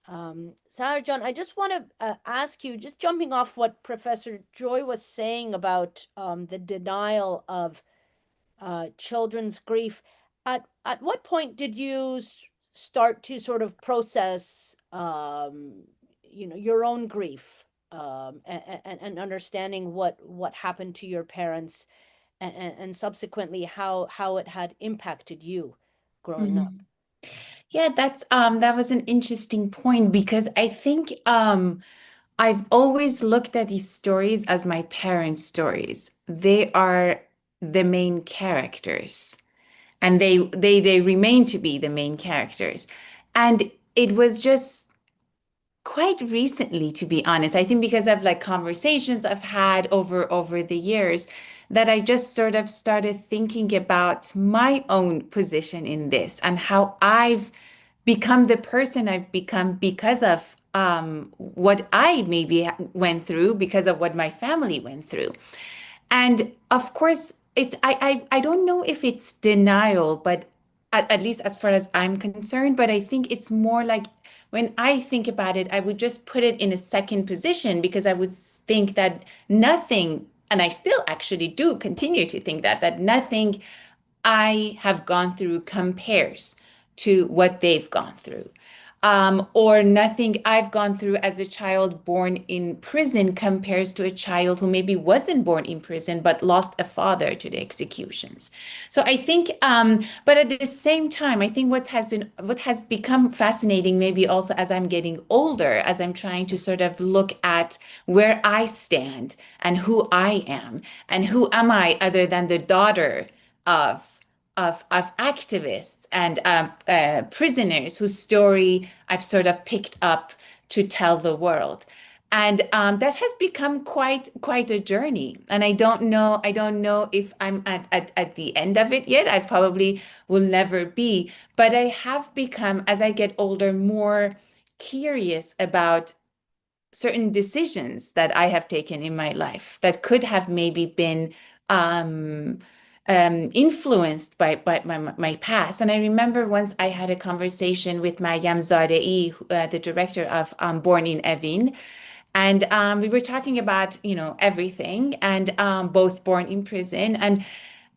Sahar John, I just want to ask you, just jumping off what Professor Joy was saying about the denial of children's grief. At what point did you start to sort of process, your own grief, and understanding what happened to your parents, and subsequently how it had impacted you growing up? Yeah, that was an interesting point because I think I've always looked at these stories as my parents' stories. They are the main characters, and they remain to be the main characters. And it was just quite recently, to be honest. I think because of like conversations I've had over the years, that I just sort of started thinking about my own position in this and how I've become the person I've become because of what I maybe went through, because of what my family went through. And of course, I don't know if it's denial, but at least as far as I'm concerned, but I think it's more like when I think about it, I would just put it in a second position because I would think that nothing, and I still actually do continue to think that nothing I have gone through compares to what they've gone through. Or nothing I've gone through as a child born in prison compares to a child who maybe wasn't born in prison but lost a father to the executions. So I think, but at the same time, I think what has become fascinating, maybe also as I'm getting older, as I'm trying to sort of look at where I stand and who I am, and who am I other than the daughter of of activists and prisoners whose story I've sort of picked up to tell the world. And that has become quite a journey. And I don't know if I'm at the end of it yet. I probably will never be. But I have become, as I get older, more curious about certain decisions that I have taken in my life that could have maybe been um, influenced by my past. And I remember once I had a conversation with Maryam Zadei, the director of Born in Evin, and we were talking about, everything, and both born in prison,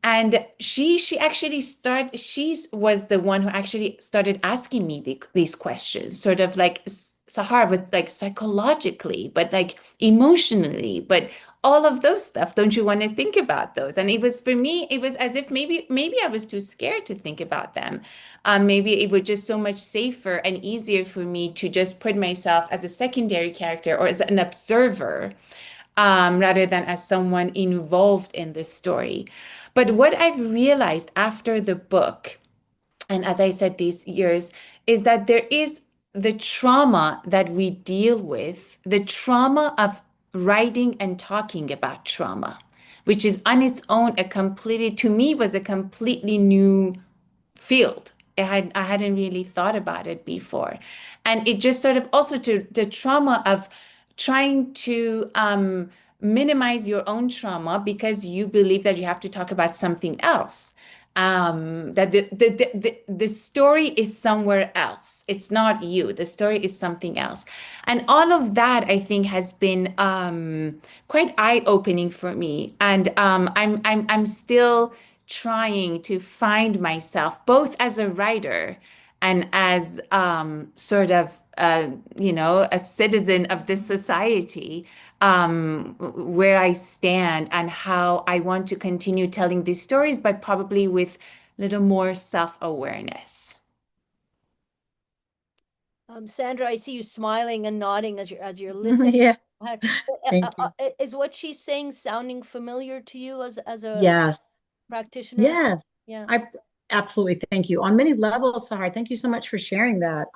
and she actually started, she was the one who actually started asking me these questions, sort of like Sahar, but like psychologically, but like emotionally, but all of those stuff. Don't you want to think about those? And it was, for me, it was as if maybe I was too scared to think about them. Maybe it was just so much safer and easier for me to just put myself as a secondary character or as an observer, rather than as someone involved in the story. But what I've realized after the book, and as I said, these years, is that there is the trauma that we deal with, the trauma of writing and talking about trauma, which is on its own a completely, to me, was a completely new field. I hadn't really thought about it before. And it just sort of also to the trauma of trying to minimize your own trauma because you believe that you have to talk about something else. That the story is somewhere else. It's not you. The story is something else. And all of that, I think, has been quite eye-opening for me. And I'm still trying to find myself both as a writer and as sort of a citizen of this society, where I stand and how I want to continue telling these stories, but probably with a little more self-awareness. Sandra, I see you smiling and nodding as you're listening. Yeah, Uh, thank you. Is what she's saying sounding familiar to you as a Yes, practitioner? yes. Yeah. I absolutely thank you. On many levels, Sahar, thank you so much for sharing that.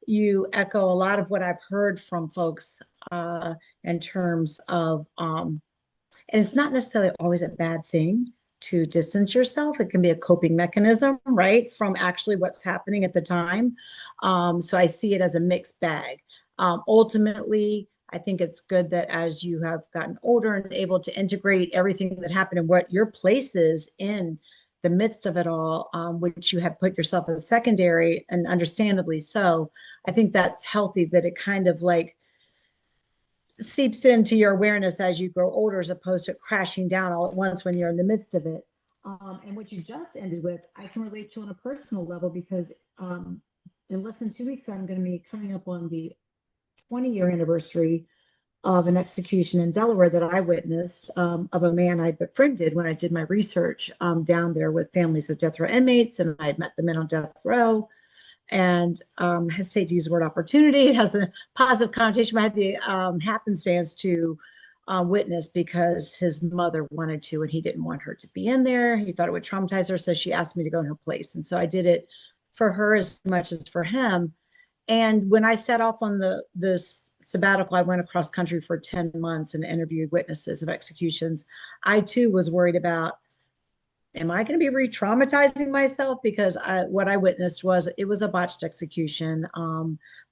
You echo a lot of what I've heard from folks in terms of and it's not necessarily always a bad thing to distance yourself. It can be a coping mechanism, right, from actually what's happening at the time. So I see it as a mixed bag. Ultimately, I think it's good that as you have gotten older and able to integrate everything that happened and what your place is in the midst of it all, which you have put yourself as secondary, and understandably so. I think that's healthy, that it kind of like seeps into your awareness as you grow older, as opposed to crashing down all at once when you're in the midst of it. And what you just ended with, I can relate to on a personal level, because in less than 2 weeks, I'm going to be coming up on the 20-year anniversary of an execution in Delaware that I witnessed, of a man I befriended when I did my research down there with families of death row inmates, and I had met the men on death row. And hesitate to use the word opportunity. It has a positive connotation. I had the happenstance to witness, because his mother wanted to, and he didn't want her to be in there. He thought it would traumatize her, so she asked me to go in her place. And so I did it for her as much as for him. And when I set off on this sabbatical, I went across country for 10 months and interviewed witnesses of executions. I too was worried about, am I going to be re-traumatizing myself? Because what I witnessed was, it was a botched execution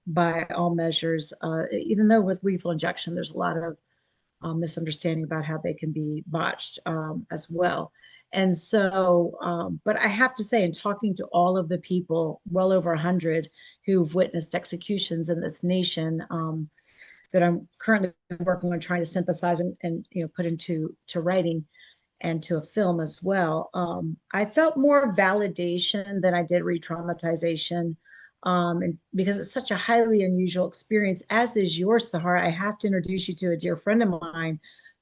by all measures. Even though with lethal injection, there's a lot of misunderstanding about how they can be botched as well. And so, but I have to say, in talking to all of the people, well over 100 who've witnessed executions in this nation, that I'm currently working on trying to synthesize and put into writing and to a film as well. I felt more validation than I did re-traumatization, and because it's such a highly unusual experience, as is yours, Sahara. I have to introduce you to a dear friend of mine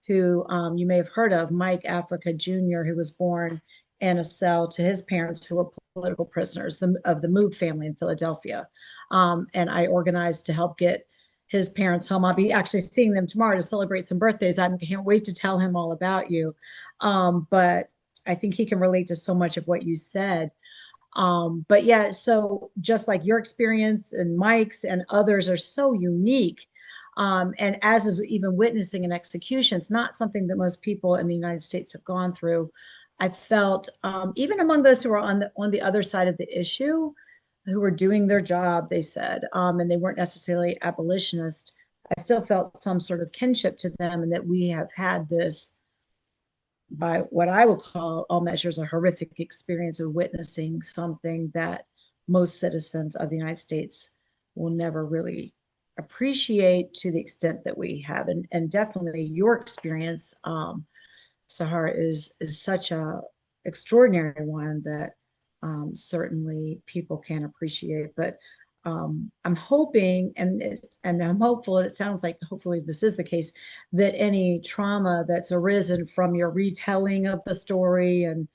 who you may have heard of, Mike Africa Jr., who was born in a cell to his parents, who were political prisoners of the Moog family in Philadelphia. And I organized to help get his parents home. I'll be actually seeing them tomorrow to celebrate some birthdays. I can't wait to tell him all about you. But I think he can relate to so much of what you said. But yeah, so just like your experience and Mike's and others are so unique. And as is even witnessing an execution, it's not something that most people in the United States have gone through. I felt, even among those who are on the other side of the issue, who were doing their job, they said, and they weren't necessarily abolitionists, I still felt some sort of kinship to them, and that we have had this, by what I would call all measures, a horrific experience of witnessing something that most citizens of the United States will never really appreciate to the extent that we have. And definitely your experience, Sahar, is such a extraordinary one that certainly people can appreciate. But I'm hoping, and I'm hopeful, it sounds like hopefully this is the case, that any trauma that's arisen from your retelling of the story and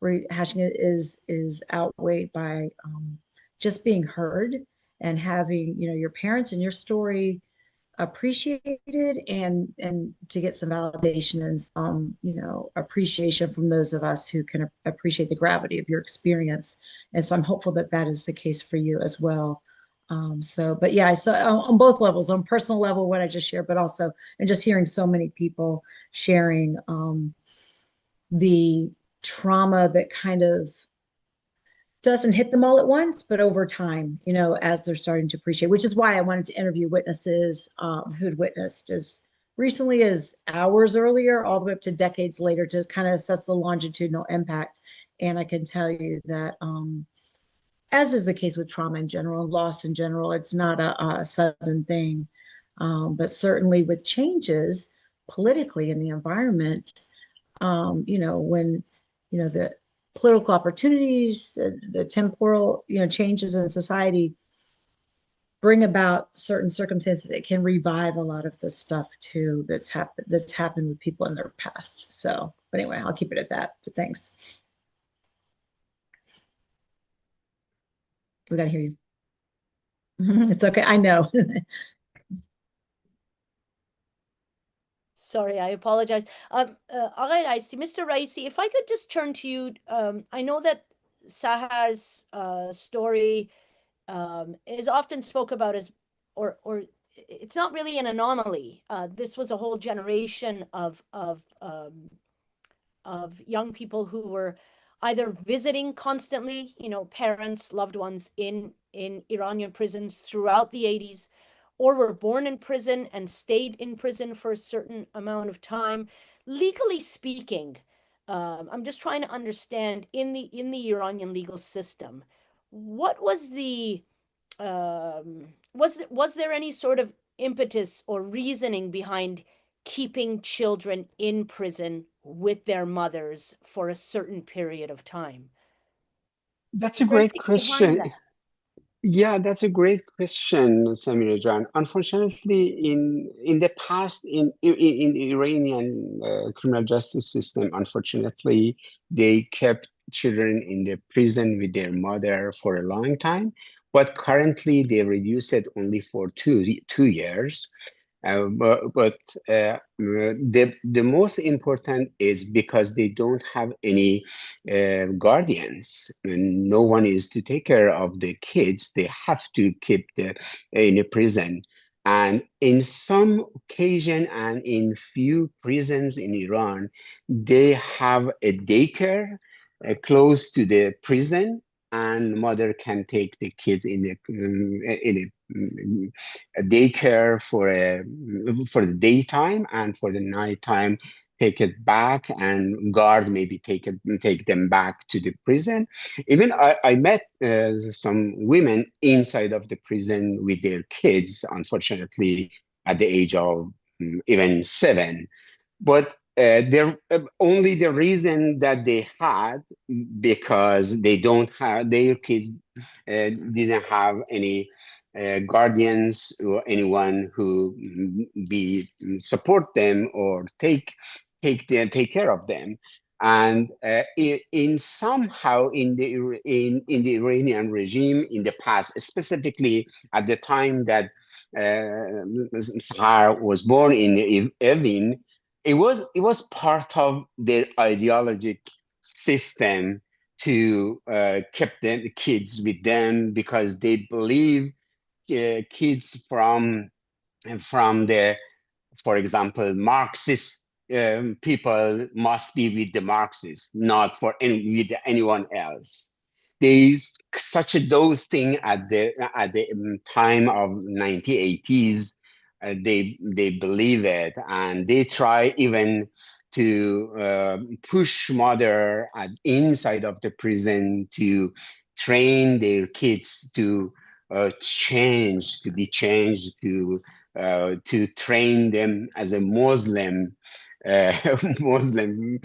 rehashing it is outweighed by just being heard, and having your parents and your story appreciated, and to get some validation and some appreciation from those of us who can appreciate the gravity of your experience. And so I'm hopeful that that is the case for you as well. So but yeah, so on both levels, on personal level, what I just shared, but also and just hearing so many people sharing the trauma that kind of doesn't hit them all at once, but over time, as they're starting to appreciate, which is why I wanted to interview witnesses who'd witnessed as recently as hours earlier, all the way up to decades later, to kind of assess the longitudinal impact. And I can tell you that, as is the case with trauma in general, loss in general, it's not a sudden thing. But certainly with changes politically in the environment, when, the political opportunities, the temporal, changes in society, bring about certain circumstances. It can revive a lot of the stuff too that's happened with people in their past. So, but anyway, I'll keep it at that. But thanks. We gotta hear you. It's okay. I know. Sorry, I apologize. آقای رئیسی, Mr. Raisi, if I could just turn to you. I know that Sahar's story is often spoke about as, or it's not really an anomaly. This was a whole generation of young people who were either visiting constantly, parents, loved ones in Iranian prisons throughout the 80s, or were born in prison and stayed in prison for a certain amount of time. Legally speaking, I'm just trying to understand in the Iranian legal system, what was the was there any sort of impetus or reasoning behind keeping children in prison with their mothers for a certain period of time? That's Is a there great anything behind question. that? Yeah, that's a great question, Samira Jan. Unfortunately, in the past, in the Iranian criminal justice system, unfortunately, they kept children in the prison with their mother for a long time. But currently, they reduce it only for 2 years. The most important is because they don't have any guardians, and no one is to take care of the kids. They have to keep in a prison. And in some occasion and in few prisons in Iran, they have a daycare close to the prison, and mother can take the kids in a daycare for the daytime, and for the nighttime take it back, and guard maybe take them back to the prison. Even I met some women inside of the prison with their kids, unfortunately at the age of even 7. But only the reason that they had, because they don't have, their kids didn't have any guardians or anyone who be support them or take care of them. And in somehow in the Iranian regime in the past, specifically at the time that Sahar was born in Evin, it was part of their ideologic system to keep the kids with them, because they believe kids from the, for example, Marxist people must be with the Marxists, not with anyone else. There's such a those thing at the time of 1980s. They believe it, and they try even to push mother inside of the prison to train their kids to be changed to train them as a Muslim uh, Muslim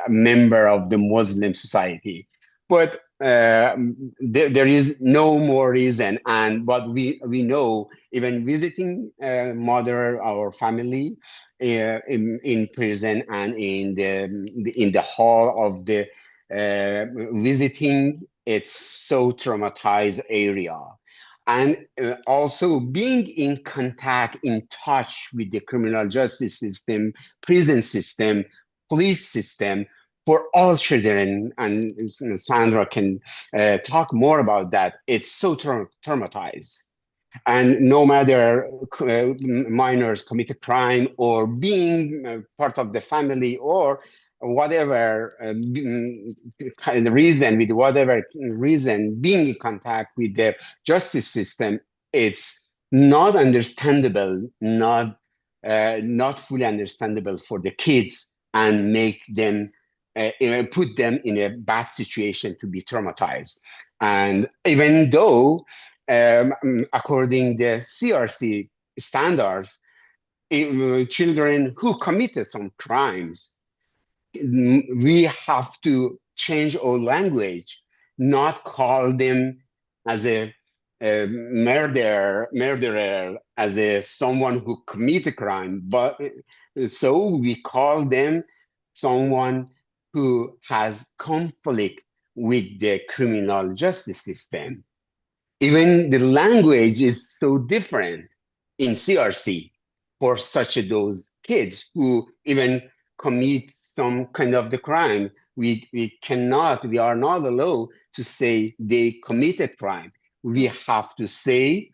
member of the Muslim society. But there is no more reason, and but we know even visiting mother or family in prison and in the hall of the visiting, it's so traumatized area. And also being in contact, in touch with the criminal justice system, prison system, police system for all children. And Sandra can talk more about that. It's so traumatized. And no matter minors commit a crime or being part of the family or whatever kind of reason, with whatever reason, being in contact with the justice system, it's not understandable, not fully understandable for the kids, and make them put them in a bad situation to be traumatized. And even though according the CRC standards, children who committed some crimes, we have to change our language, not call them as a murderer as someone who commit a crime, but so we call them someone who has conflict with the criminal justice system. Even the language is so different in CRC for such those kids who even commit some kind of the crime. We are not allowed to say they committed crime. We have to say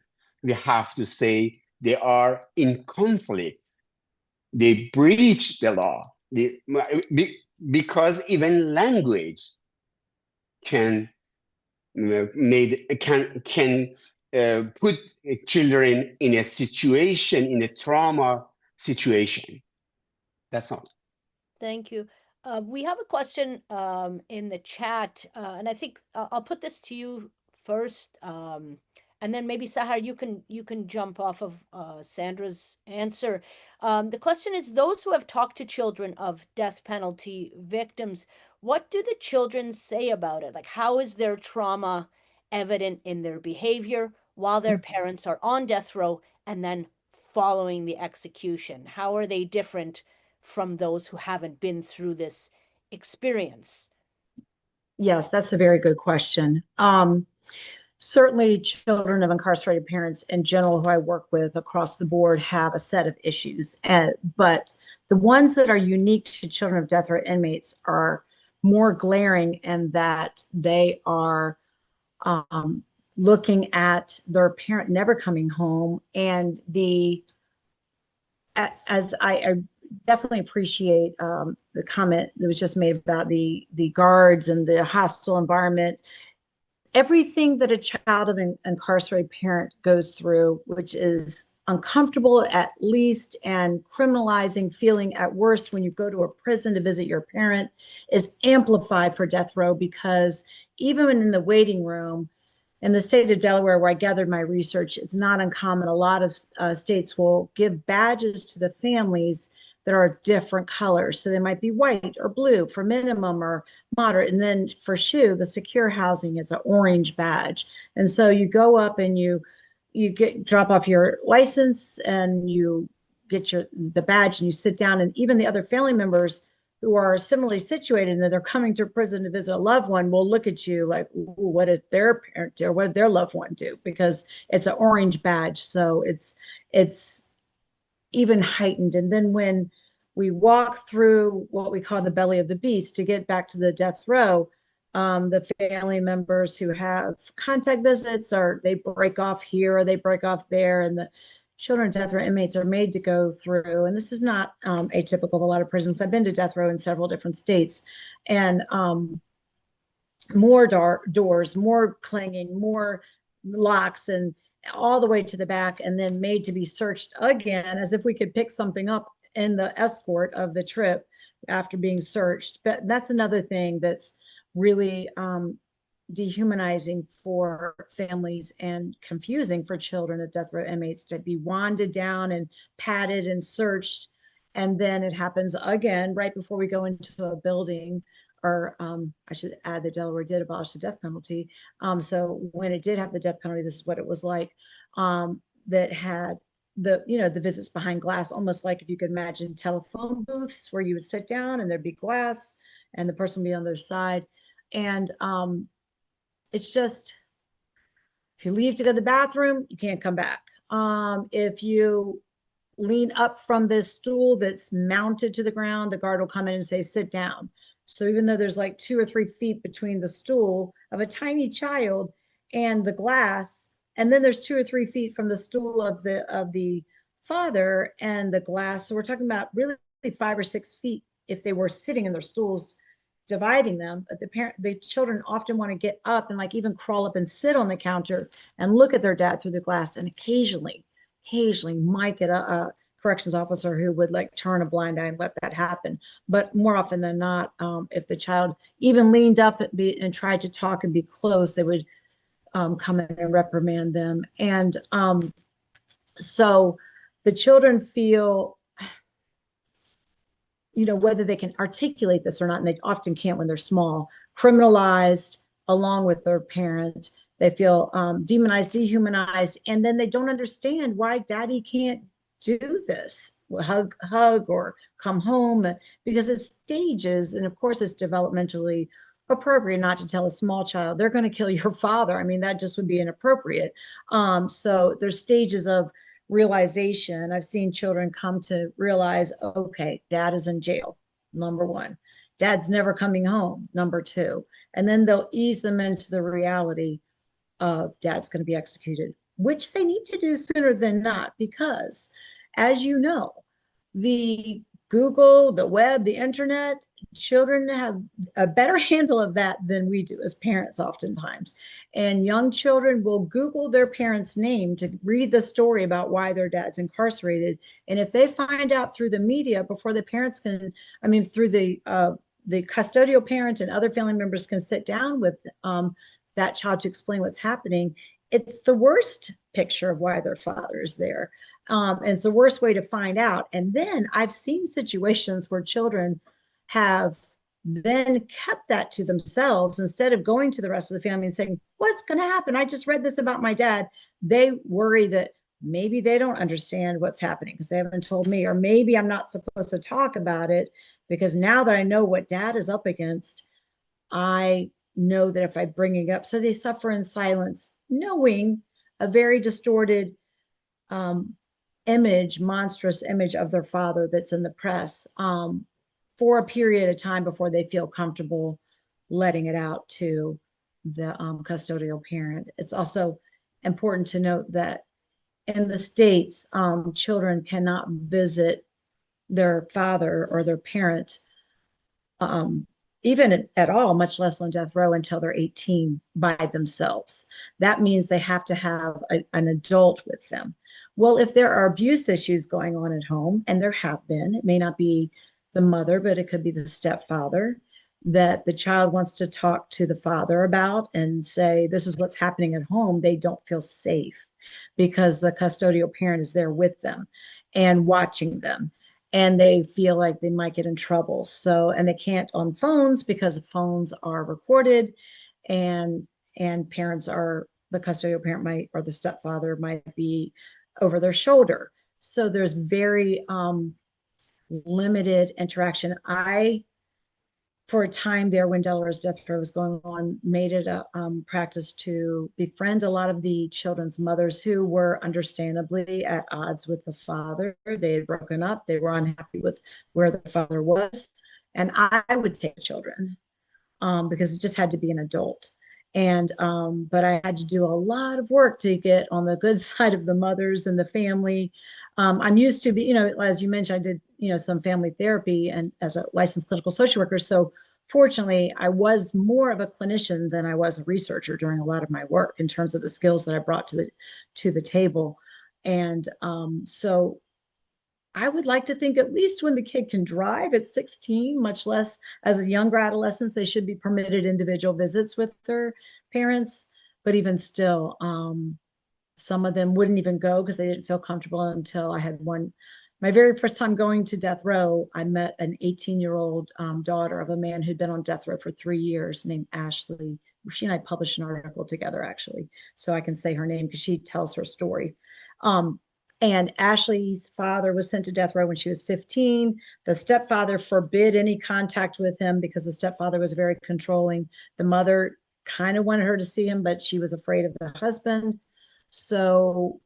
they are in conflict. They breach the law. Because even language can put children in a situation, in a trauma situation. That's all. Thank you. We have a question in the chat, and I think I'll put this to you first, and then maybe Sahar, you can jump off of Sandra's answer. The question is: those who have talked to children of death penalty victims, what do the children say about it? Like, how is their trauma evident in their behavior while their parents are on death row and then following the execution? How are they different from those who haven't been through this experience? Yes, that's a very good question. Certainly, children of incarcerated parents in general, who I work with across the board, have a set of issues. But the ones that are unique to children of death row inmates are more glaring in that they are looking at their parent never coming home. And as I definitely appreciate the comment that was just made about the guards and the hostile environment. Everything that a child of an incarcerated parent goes through, which is uncomfortable at least and criminalizing feeling at worst when you go to a prison to visit your parent, is amplified for death row, because even in the waiting room, in the state of Delaware, where I gathered my research, it's not uncommon. A lot of states will give badges to the families that are different colors. So they might be white or blue for minimum or moderate. And then for SHU, the secure housing is an orange badge. And so you go up and you drop off your license and you get the badge and you sit down, and even the other family members who are similarly situated and that they're coming to prison to visit a loved one will look at you like, what did their parent do? Or what did their loved one do? Because it's an orange badge. So it's even heightened. And then when we walk through what we call the belly of the beast to get back to the death row, the family members who have contact visits, or they break off here or they break off there, and the children of death row inmates are made to go through. And this is not atypical of a lot of prisons. I've been to death row in several different states, and more doors, more clanging, more locks, and all the way to the back, and then made to be searched again as if we could pick something up in the escort of the trip after being searched. But that's another thing that's really dehumanizing for families and confusing for children of death row inmates, to be wanded down and patted and searched. And then it happens again right before we go into a building. Or I should add that Delaware did abolish the death penalty. So when it did have the death penalty, this is what it was like. That had the visits behind glass, almost like if you could imagine telephone booths where you would sit down and there'd be glass and the person would be on their side. And it's just, if you leave to go to the bathroom, you can't come back. If you lean up from this stool that's mounted to the ground, the guard will come in and say, sit down. So even though there's like 2 or 3 feet between the stool of a tiny child and the glass, and then there's 2 or 3 feet from the stool of the father and the glass. So we're talking about really 5 or 6 feet if they were sitting in their stools, dividing them. But the children often want to get up and like even crawl up and sit on the counter and look at their dad through the glass. And occasionally might get a corrections officer who would like turn a blind eye and let that happen. But more often than not, if the child even leaned up and tried to talk and be close, they would come in and reprimand them. And so the children feel, whether they can articulate this or not, and they often can't when they're small, criminalized along with their parent, They feel demonized, dehumanized, and then they don't understand why daddy can't do this, hug or come home, because it's stages. And of course, it's developmentally appropriate not to tell a small child they're going to kill your father. I mean, that just would be inappropriate. So there's stages of realization. I've seen children come to realize, okay, dad is in jail, number one. Dad's never coming home, number two. And then they'll ease them into the reality of dad's going to be executed, which they need to do sooner than not, because as you know, the Google, the web, the internet, children have a better handle of that than we do as parents oftentimes. And young children will Google their parent's name to read the story about why their dad's incarcerated. And if they find out through the media before the parents can, I mean, through the custodial parent and other family members can sit down with that child to explain what's happening, it's the worst picture of why their father is there. And it's the worst way to find out. And then I've seen situations where children have then kept that to themselves instead of going to the rest of the family and saying, what's going to happen? I just read this about my dad. They worry that maybe they don't understand what's happening because they haven't told me, or maybe I'm not supposed to talk about it because now that I know what dad is up against, I know that if I bring it up, so they suffer in silence, knowing a very distorted image, monstrous image of their father that's in the press for a period of time before they feel comfortable letting it out to the custodial parent. It's also important to note that in the States, children cannot visit their father or their parent even at all, much less on death row, until they're 18 by themselves. That means they have to have an adult with them. Well, if there are abuse issues going on at home, and there have been, it may not be the mother, but it could be the stepfather, that the child wants to talk to the father about and say, this is what's happening at home, they don't feel safe because the custodial parent is there with them and watching them, and they feel like they might get in trouble. So, and they can't on phones because phones are recorded, and parents are, the custodial parent might, or the stepfather might be over their shoulder. So there's very limited interaction. I, for a time there when Delaware's death row was going on, made it a practice to befriend a lot of the children's mothers who were understandably at odds with the father. They had broken up. They were unhappy with where the father was. And I would take the children because it just had to be an adult. And but I had to do a lot of work to get on the good side of the mothers and the family. I'm used to be, you know, as you mentioned, I did, you know, some family therapy and as a licensed clinical social worker. So fortunately, I was more of a clinician than I was a researcher during a lot of my work in terms of the skills that I brought to the table. And so I would like to think at least when the kid can drive at 16, much less as a younger adolescent, they should be permitted individual visits with their parents. But even still, some of them wouldn't even go because they didn't feel comfortable until I had one. My very first time going to death row, I met an 18-year-old daughter of a man who'd been on death row for 3 years named Ashley. She and I published an article together, actually, so I can say her name because she tells her story. And Ashley's father was sent to death row when she was 15. The stepfather forbid any contact with him because the stepfather was very controlling. The mother kind of wanted her to see him, but she was afraid of the husband. So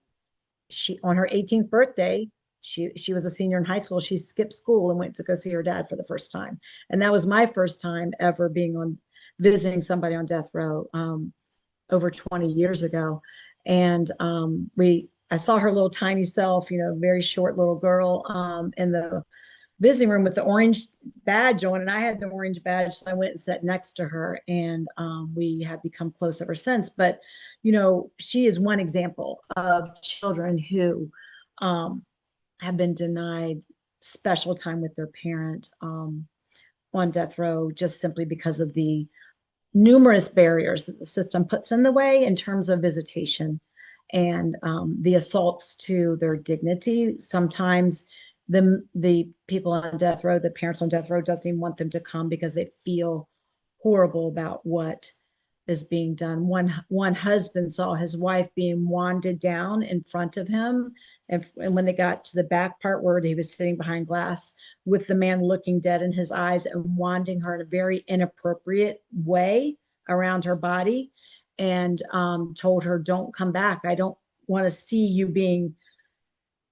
she, on her 18th birthday, she was a senior in high school. She skipped school and went to go see her dad for the first time. And that was my first time ever being on visiting somebody on death row over 20 years ago. And I saw her little tiny self, you know, very short little girl in the visiting room with the orange badge on, and I had the orange badge, so I went and sat next to her, and we have become close ever since. But, you know, she is one example of children who have been denied special time with their parent on death row just simply because of the numerous barriers that the system puts in the way in terms of visitation and the assaults to their dignity. Sometimes the people on death row, the parents on death row, doesn't even want them to come because they feel horrible about what is being done. One husband saw his wife being wanded down in front of him, and when they got to the back part where he was sitting behind glass with the man looking dead in his eyes and wanding her in a very inappropriate way around her body, and told her, "Don't come back. I don't want to see you being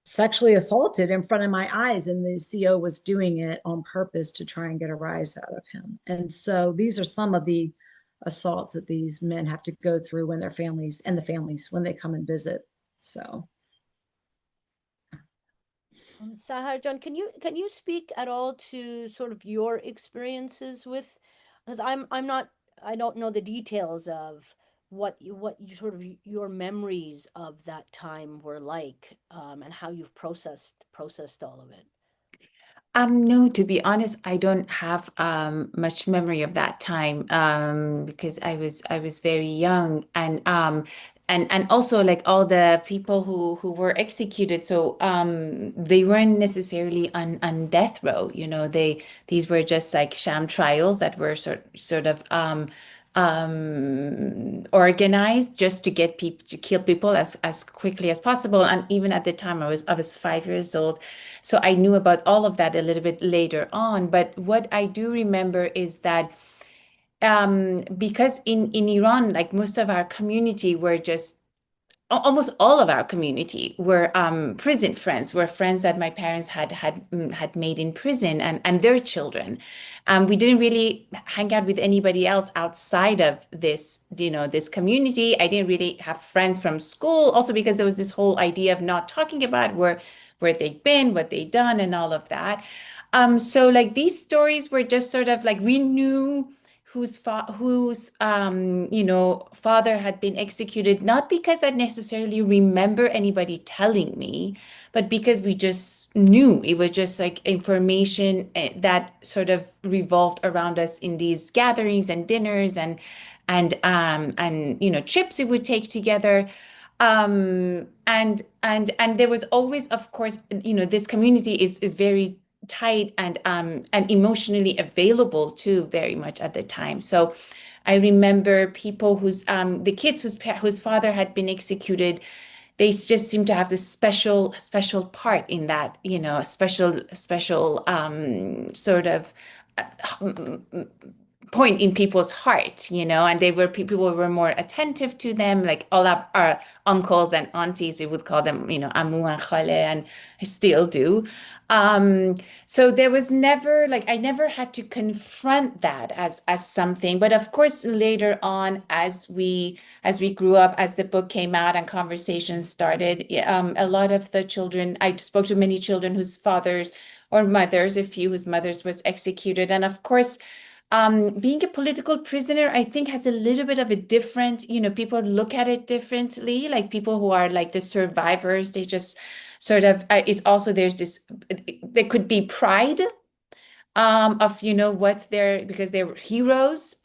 sexually assaulted in front of my eyes." And the CO was doing it on purpose to try and get a rise out of him. And so these are some of the assaults that these men have to go through when their families and the families when they come and visit. So Sahar John, can you speak at all to sort of your experiences with, because I'm not, I don't know the details of what you sort of your memories of that time were like, and how you've processed all of it. No, to be honest, I don't have much memory of that time because I was very young, and also like all the people who were executed, so they weren't necessarily on death row, you know, these were just like sham trials that were sort of organized just to get people to kill people as quickly as possible. And even at the time I was 5 years old. So I knew about all of that a little bit later on. But what I do remember is that because in Iran, like most of our community were just almost all of our community were prison friends, were friends that my parents had made in prison, and their children. We didn't really hang out with anybody else outside of this, you know, this community. I didn't really have friends from school, also because there was this whole idea of not talking about where they'd been, what they'd done, and all of that. So like these stories were just sort of like we knew whose you know, father had been executed, not because I necessarily remember anybody telling me, but because we just knew. It was just like information that sort of revolved around us in these gatherings and dinners and you know, trips we would take together. And there was always, of course, you know, this community is very tight and emotionally available too, very much at the time. So I remember people the kids whose father had been executed. They just seem to have this special part in that, you know, a special sort of point in people's heart, you know, and people were more attentive to them, like all of our uncles and aunties, we would call them, you know, amu and khale, and I still do. So there was never like I never had to confront that as something, but of course later on, as we grew up, as the book came out and conversations started, a lot of the children, I spoke to many children whose fathers or mothers, a few whose mothers was executed, and of course being a political prisoner, I think, has a little bit of a different, you know, people look at it differently. Like people who are like the survivors, they just sort of is also there's this, there could be pride of, you know, what they're, because they're heroes,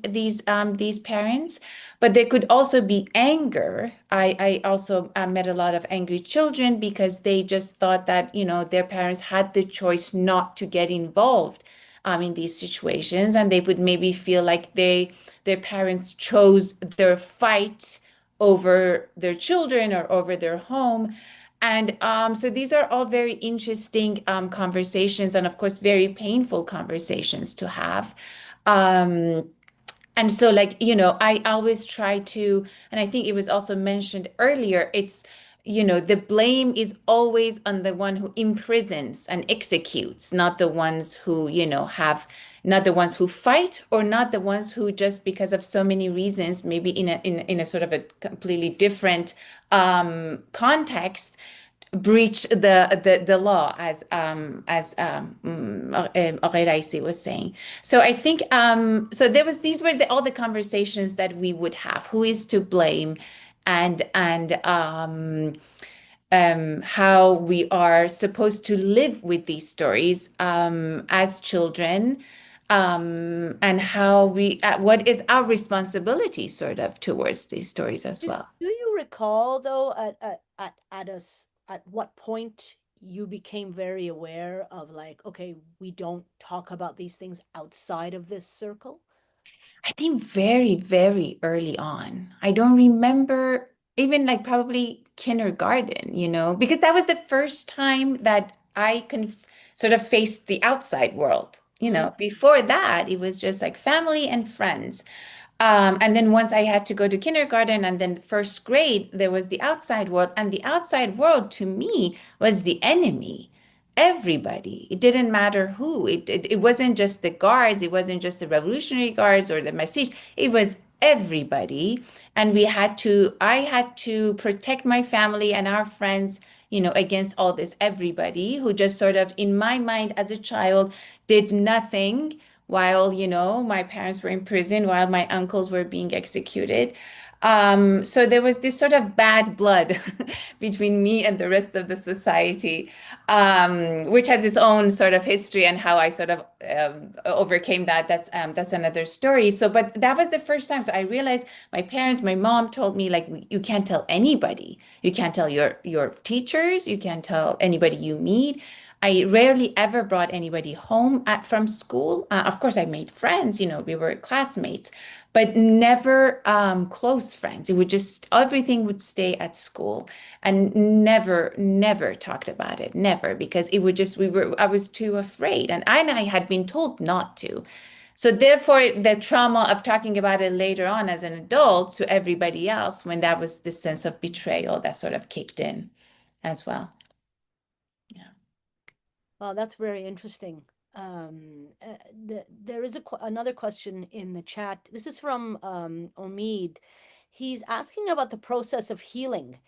these parents, but there could also be anger. I also met a lot of angry children because they just thought that, you know, their parents had the choice not to get involved in these situations, and they would maybe feel like their parents chose their fight over their children or over their home. And so these are all very interesting conversations, and of course, very painful conversations to have. Um, and so, like, you know, I always try to, and I think it was also mentioned earlier, it's, you know, the blame is always on the one who imprisons and executes, not the ones who, you know, not the ones who fight, or not the ones who just because of so many reasons, maybe in a sort of a completely different context, breach the law, as Oghir Raisi was saying. So I think so these were all the conversations that we would have. Who is to blame, and how we are supposed to live with these stories as children, and how what is our responsibility sort of towards these stories as well. Do you recall though at what point you became very aware of like, okay, we don't talk about these things outside of this circle? I think very, very early on. I don't remember even like probably kindergarten, because that was the first time that I can sort of face the outside world. Before that, it was just like family and friends. And then once I had to go to kindergarten and then first grade, there was the outside world. And the outside world to me was the enemy. Everybody. It didn't matter who. It wasn't just the guards. It wasn't just the Revolutionary Guards or the Masij. It was everybody. And I had to protect my family and our friends, against all this everybody who just sort of, in my mind as a child, did nothing while, my parents were in prison, while my uncles were being executed. So there was this sort of bad blood between me and the rest of the society, which has its own sort of history and how I sort of overcame that. That's another story. So, but that was the first time. So I realized my mom told me, like, you can't tell anybody. You can't tell your teachers. You can't tell anybody you meet. I rarely ever brought anybody home from school. Of course, I made friends, we were classmates, but never close friends. It would just, everything would stay at school and never, never talked about it. Never, because it would just, I was too afraid. And I had been told not to. So therefore, the trauma of talking about it later on as an adult to everybody else, when that was the sense of betrayal that sort of kicked in as well. Well, that's very interesting. There is another question in the chat. This is from Omid. He's asking about the process of healing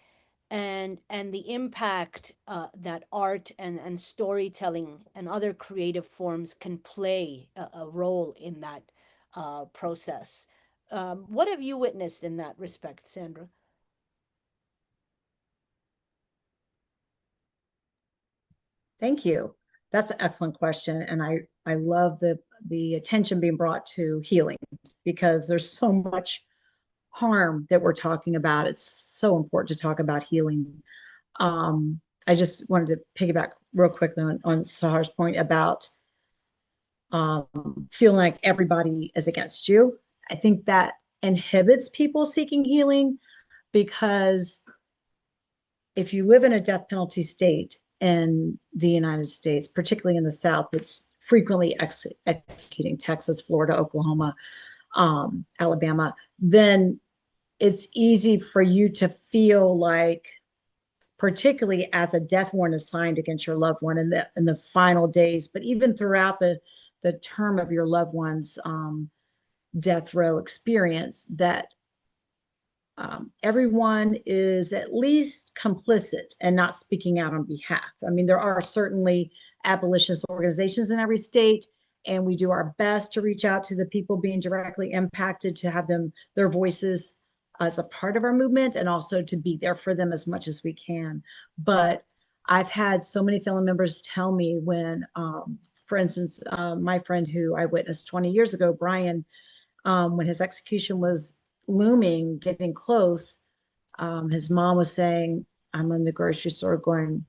and the impact that art and storytelling and other creative forms can play a role in that process. What have you witnessed in that respect, Sandra? Thank you. That's an excellent question. And I love the attention being brought to healing, because there's so much harm that we're talking about. It's so important to talk about healing. I just wanted to piggyback real quickly on Sahar's point about feeling like everybody is against you. I think that inhibits people seeking healing, because if you live in a death penalty state in the United States, particularly in the South, it's frequently executing Texas, Florida, Oklahoma, Alabama, then it's easy for you to feel like, particularly as a death warrant is signed against your loved one in the final days, but even throughout the term of your loved one's death row experience, that everyone is at least complicit and not speaking out on behalf. I mean, there are certainly abolitionist organizations in every state, and we do our best to reach out to the people being directly impacted, to have their voices as a part of our movement, and also to be there for them as much as we can. But I've had so many family members tell me when, for instance, my friend who I witnessed 20 years ago, Brian, when his execution was looming, getting close, his mom was saying, I'm in the grocery store going,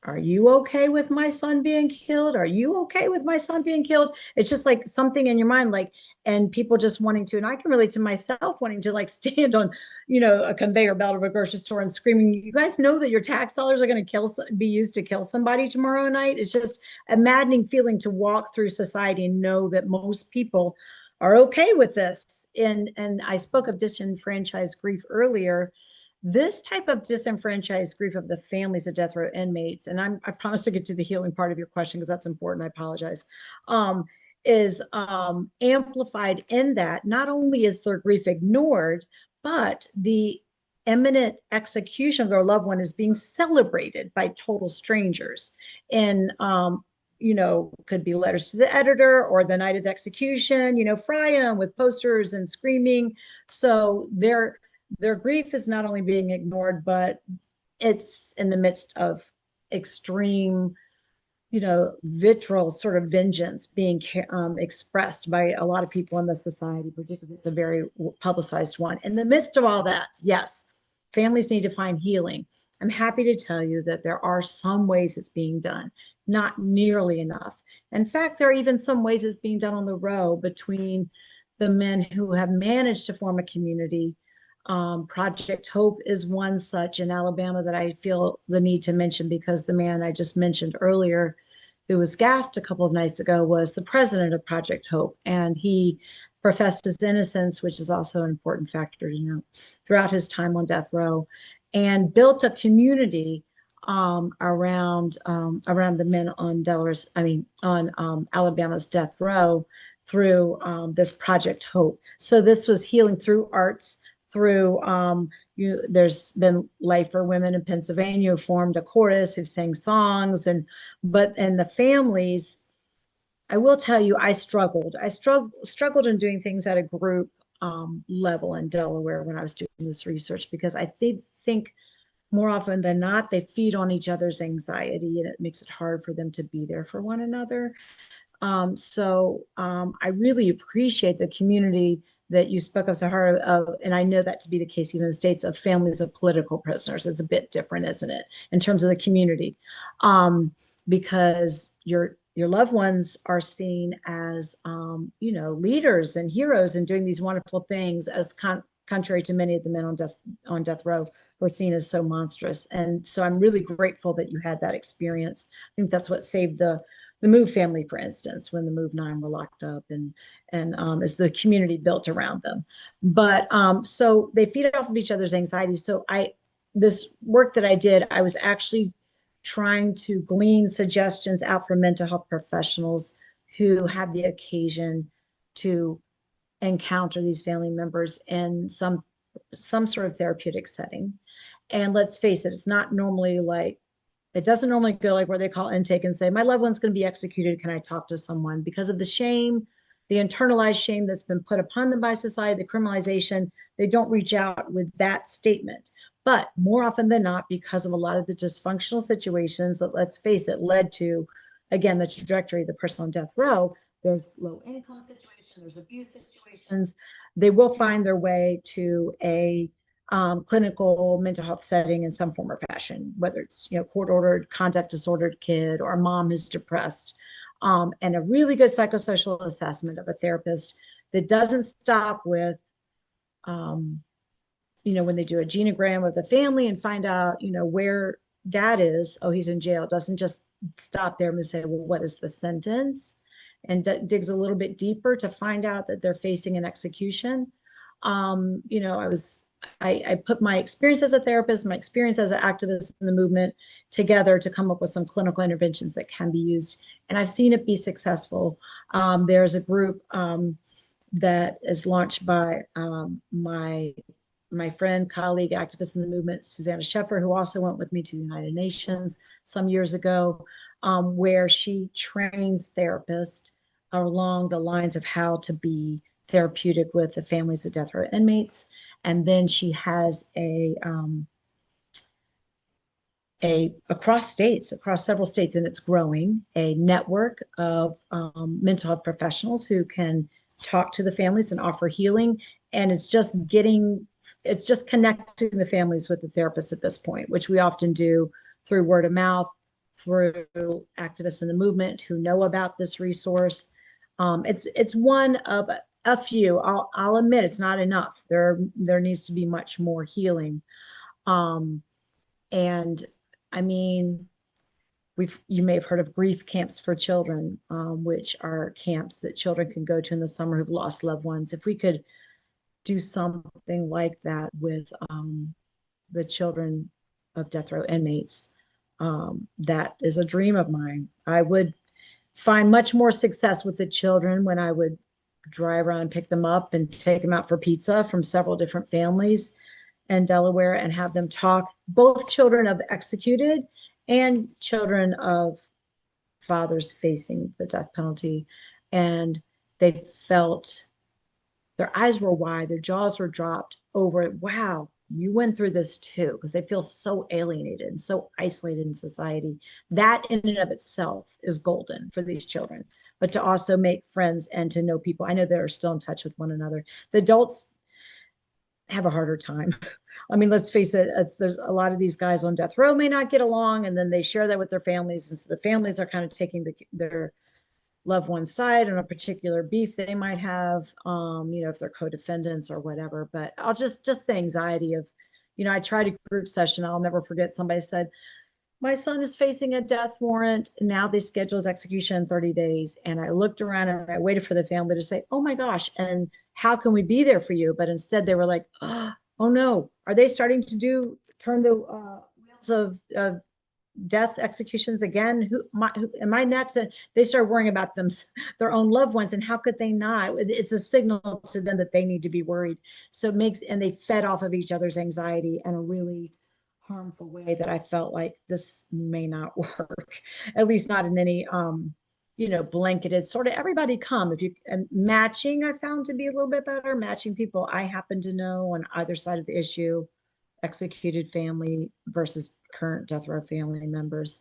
are you okay with my son being killed? Are you okay with my son being killed? It's just like something in your mind, like, and people just wanting to, and I can relate to myself wanting to like stand on, a conveyor belt of a grocery store and screaming, you guys know that your tax dollars are going to be used to kill somebody tomorrow night. It's just a maddening feeling to walk through society and know that most people are okay with this. And I spoke of disenfranchised grief earlier. This type of disenfranchised grief of the families of death row inmates, and I promise to get to the healing part of your question because that's important, I apologize, is amplified in that not only is their grief ignored, but the imminent execution of their loved one is being celebrated by total strangers. And could be letters to the editor, or the night of the execution, fry them with posters and screaming. So their grief is not only being ignored, but it's in the midst of extreme, vitriol, sort of vengeance being expressed by a lot of people in the society, particularly it's a very publicized one. In the midst of all that, yes, families need to find healing. I'm happy to tell you that there are some ways it's being done, not nearly enough. In fact, there are even some ways it's being done on the row between the men who have managed to form a community. Project Hope is one such in Alabama that I feel the need to mention, because the man I just mentioned earlier, who was gassed a couple of nights ago, was the president of Project Hope. And he professed his innocence, which is also an important factor to note, throughout his time on death row, and built a community around the men on Alabama's death row through this Project Hope. So this was healing through arts, through there's been Life for Women in Pennsylvania who formed a chorus, who sang songs, and the families. I will tell you, I struggled in doing things at a group level in Delaware when I was doing this research, because I think more often than not, they feed on each other's anxiety, and it makes it hard for them to be there for one another. I really appreciate the community that you spoke of, Sahara, and I know that to be the case even in the States, of families of political prisoners. It's a bit different, isn't it, in terms of the community? Because your loved ones are seen as, leaders and heroes and doing these wonderful things, as contrary to many of the men on death row who are seen as so monstrous. And so I'm really grateful that you had that experience. I think that's what saved the Move family, for instance, when the Move 9 were locked up, and as the community built around them. But so they feed off of each other's anxiety. So this work that I did, I was actually trying to glean suggestions out from mental health professionals who had the occasion to encounter these family members in some sort of therapeutic setting. And let's face it, it doesn't normally go like where they call intake and say, my loved one's going to be executed, can I talk to someone? Because of the shame, the internalized shame that's been put upon them by society, the criminalization, they don't reach out with that statement. But more often than not, because of a lot of the dysfunctional situations that, let's face it, led to, again, the trajectory of the person on death row, there's low income situations, there's abuse situations, they will find their way to a clinical mental health setting in some form or fashion, whether it's court-ordered conduct disordered kid, or a mom who's depressed, and a really good psychosocial assessment of a therapist that doesn't stop with, when they do a genogram of the family and find out, where dad is, oh, he's in jail, it doesn't just stop there and say, well, what is the sentence, and digs a little bit deeper to find out that they're facing an execution. I put my experience as a therapist, my experience as an activist in the movement together to come up with some clinical interventions that can be used. And I've seen it be successful. There's a group that is launched by my friend, colleague, activist in the movement, Susanna Sheffer, who also went with me to the United Nations some years ago, where she trains therapists along the lines of how to be therapeutic with the families of death row inmates. And then she has across several states, and it's growing, a network of mental health professionals who can talk to the families and offer healing. And it's just connecting the families with the therapist at this point, which we often do through word of mouth, through activists in the movement who know about this resource. It's one of a few. I'll admit it's not enough. There needs to be much more healing. And I mean, you may have heard of grief camps for children, which are camps that children can go to in the summer who've lost loved ones. If we could do something like that with the children of death row inmates, that is a dream of mine. I would find much more success with the children when I would drive around and pick them up and take them out for pizza from several different families in Delaware and have them talk, both children of executed and children of fathers facing the death penalty. And they felt, their eyes were wide, their jaws were dropped over, wow, you went through this too, because they feel so alienated and so isolated in society. That in and of itself is golden for these children. But to also make friends and to know people, I know they're still in touch with one another. The adults have a harder time. I mean, let's face it, there's a lot of these guys on death row may not get along, and then they share that with their families. And so the families are kind of taking loved one's side on a particular beef they might have, if they're co-defendants or whatever. But I'll just the anxiety of, I tried a group session. I'll never forget, somebody said, my son is facing a death warrant. Now they schedule his execution in 30 days. And I looked around and I waited for the family to say, oh my gosh, and how can we be there for you? But instead they were like, oh no, are they starting to turn the wheels of death executions again? Who am I next? And they start worrying about their own loved ones. And how could they not? It's a signal to them that they need to be worried. So and they fed off of each other's anxiety in a really harmful way that I felt like this may not work, at least not in any, blanketed sort of everybody come. If you, and matching, I found to be a little bit better, matching people I happen to know on either side of the issue, executed family versus current death row family members.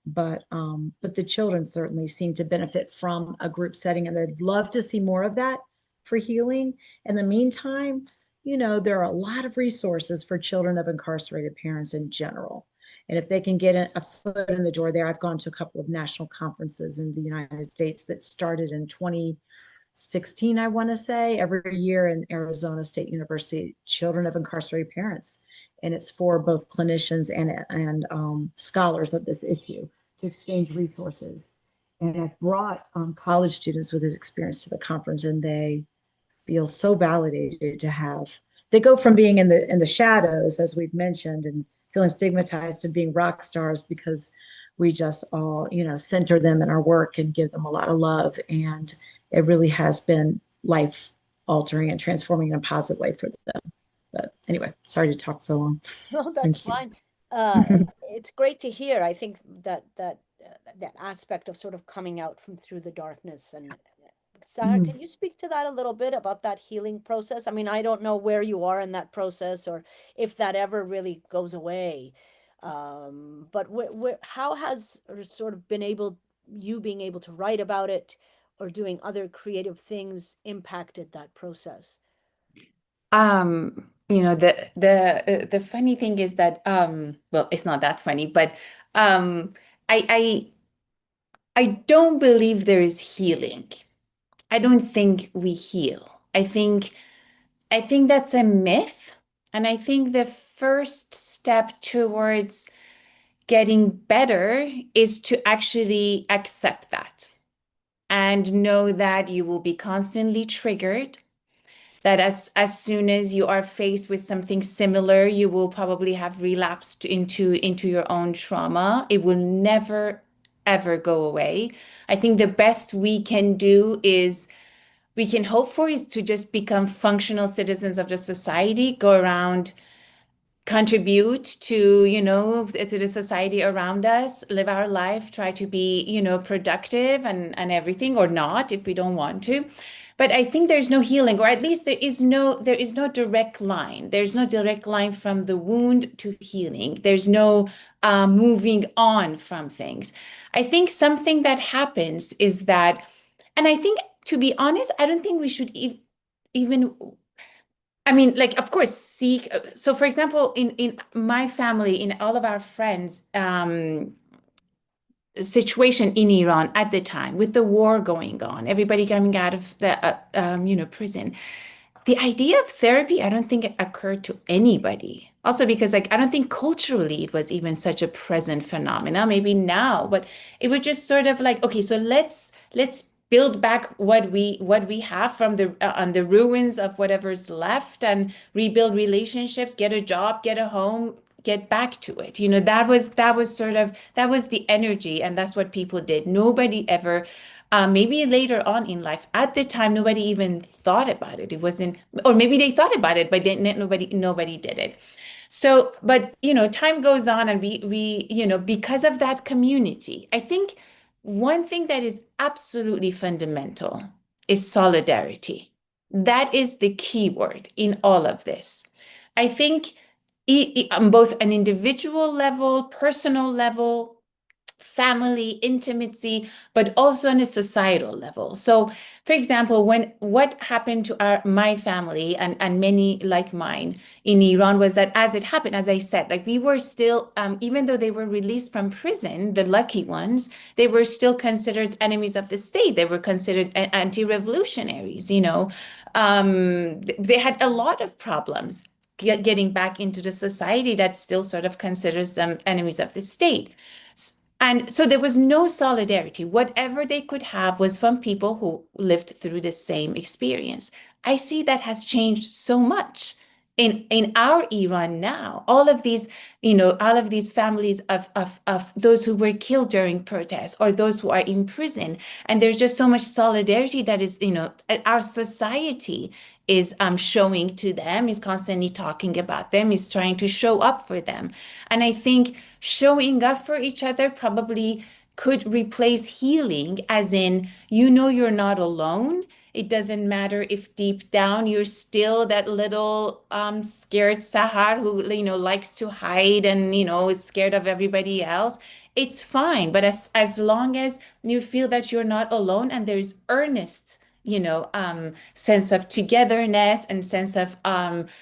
But the children certainly seem to benefit from a group setting, and they'd love to see more of that for healing. In the meantime, there are a lot of resources for children of incarcerated parents in general. And if they can get a foot in the door there, I've gone to a couple of national conferences in the United States that started in 2016, I want to say, every year in Arizona State University, children of incarcerated parents. And it's for both clinicians and scholars of this issue to exchange resources. And I've brought college students with this experience to the conference, and they feel so validated to have. They go from being in the shadows, as we've mentioned, and feeling stigmatized, to being rock stars because we just all, center them in our work and give them a lot of love. And it really has been life altering and transforming in a positive way for them. But anyway, sorry to talk so long. No, that's fine. It's great to hear. I think that aspect of sort of coming out from through the darkness. And Sarah, can you speak to that a little bit about that healing process? I mean, I don't know where you are in that process or if that ever really goes away. But how has sort of being able to write about it or doing other creative things impacted that process? The funny thing is that well, it's not that funny, but I I don't believe there is healing. I don't think we heal. I think that's a myth, and I think the first step towards getting better is to actually accept that and know that you will be constantly triggered, that as soon as you are faced with something similar, you will probably have relapsed into your own trauma. It will never ever go away. I think the best we can do is we can hope for is to just become functional citizens of the society, go around, contribute to, to the society around us, live our life, try to be, productive and everything, or not if we don't want to. But I think there's no healing, or at least there is no direct line. There's no direct line from the wound to healing. There's no moving on from things. I think something that happens is that, and I think, to be honest, I don't think we should even, I mean, like, of course, seek. So, for example, in my family, in all of our friends, situation in Iran at the time, with the war going on, everybody coming out of the prison, the idea of therapy, I don't think it occurred to anybody. Also because, like, I don't think culturally it was even such a present phenomena, maybe now, but it was just sort of like, okay, so let's build back what we have from the on the ruins of whatever's left, and rebuild relationships, get a job, get a home, get back to it. That was the energy, and that's what people did. Nobody ever, maybe later on in life, at the time, nobody even thought about it. It wasn't, or maybe they thought about it, but nobody did it. So, but time goes on, and we because of that community, I think one thing that is absolutely fundamental is solidarity. That is the key word in all of this. I think on both an individual level, personal level, family intimacy, but also on a societal level. So, for example, what happened to my family and many like mine in Iran was that, as it happened, as I said, like we were still, even though they were released from prison, the lucky ones, they were still considered enemies of the state. They were considered anti-revolutionaries, you know. They had a lot of problems getting back into the society that still sort of considers them enemies of the state. And so there was no solidarity. Whatever they could have was from people who lived through the same experience. I see that has changed so much in our Iran now. All of these, you know, all of these families of those who were killed during protests or those who are in prison. And there's just so much solidarity that is, you know, our society is showing to them, is constantly talking about them, is trying to show up for them. And I think showing up for each other probably could replace healing, as in, you know, you're not alone. It doesn't matter if deep down you're still that little scared Sahar who, you know, likes to hide and, you know, is scared of everybody else. It's fine. But as long as you feel that you're not alone and there's earnest, you know, sense of togetherness and sense of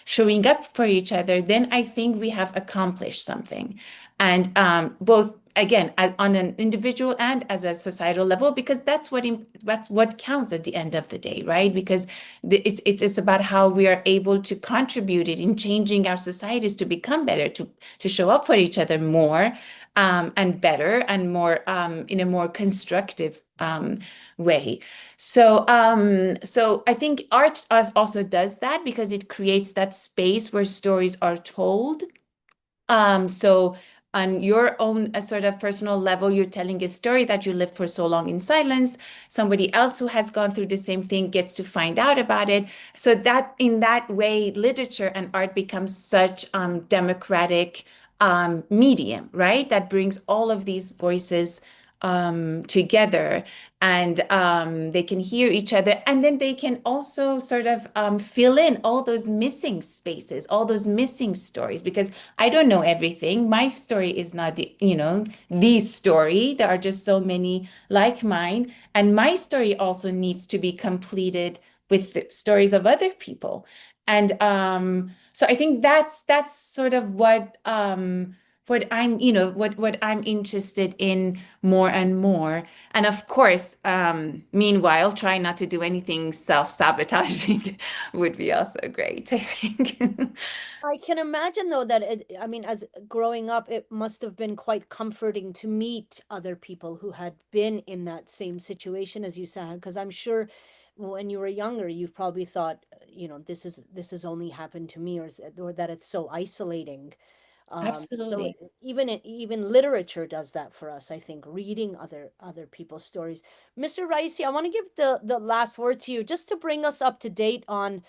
showing up for each other, then I think we have accomplished something. And both, again, on an individual and as a societal level, because that's what counts at the end of the day, right? Because it's about how we are able to contribute it in changing our societies to become better, to show up for each other more and better and more in a more constructive way. So I think art also does that because it creates that space where stories are told. So on your own sort of personal level, you're telling a story that you lived for so long in silence. Somebody else who has gone through the same thing gets to find out about it. So that in that way, literature and art becomes such democratic medium, right? That brings all of these voices together, and they can hear each other, and then they can also sort of fill in all those missing spaces, all those missing stories, because I don't know everything. My story is not the, you know, the story. There are just so many like mine, and my story also needs to be completed with the stories of other people. And so I think that's sort of what I'm, you know, what I'm interested in more and more. And of course, meanwhile, try not to do anything self-sabotaging would be also great, I think. I can imagine though that I mean, as growing up, it must have been quite comforting to meet other people who had been in that same situation as you said, because I'm sure when you were younger, you've probably thought, you know, this has only happened to me, or that it's so isolating. So Absolutely. even literature does that for us, I think, reading other people's stories. Mr. Raisi, I want to give the last word to you just to bring us up to date on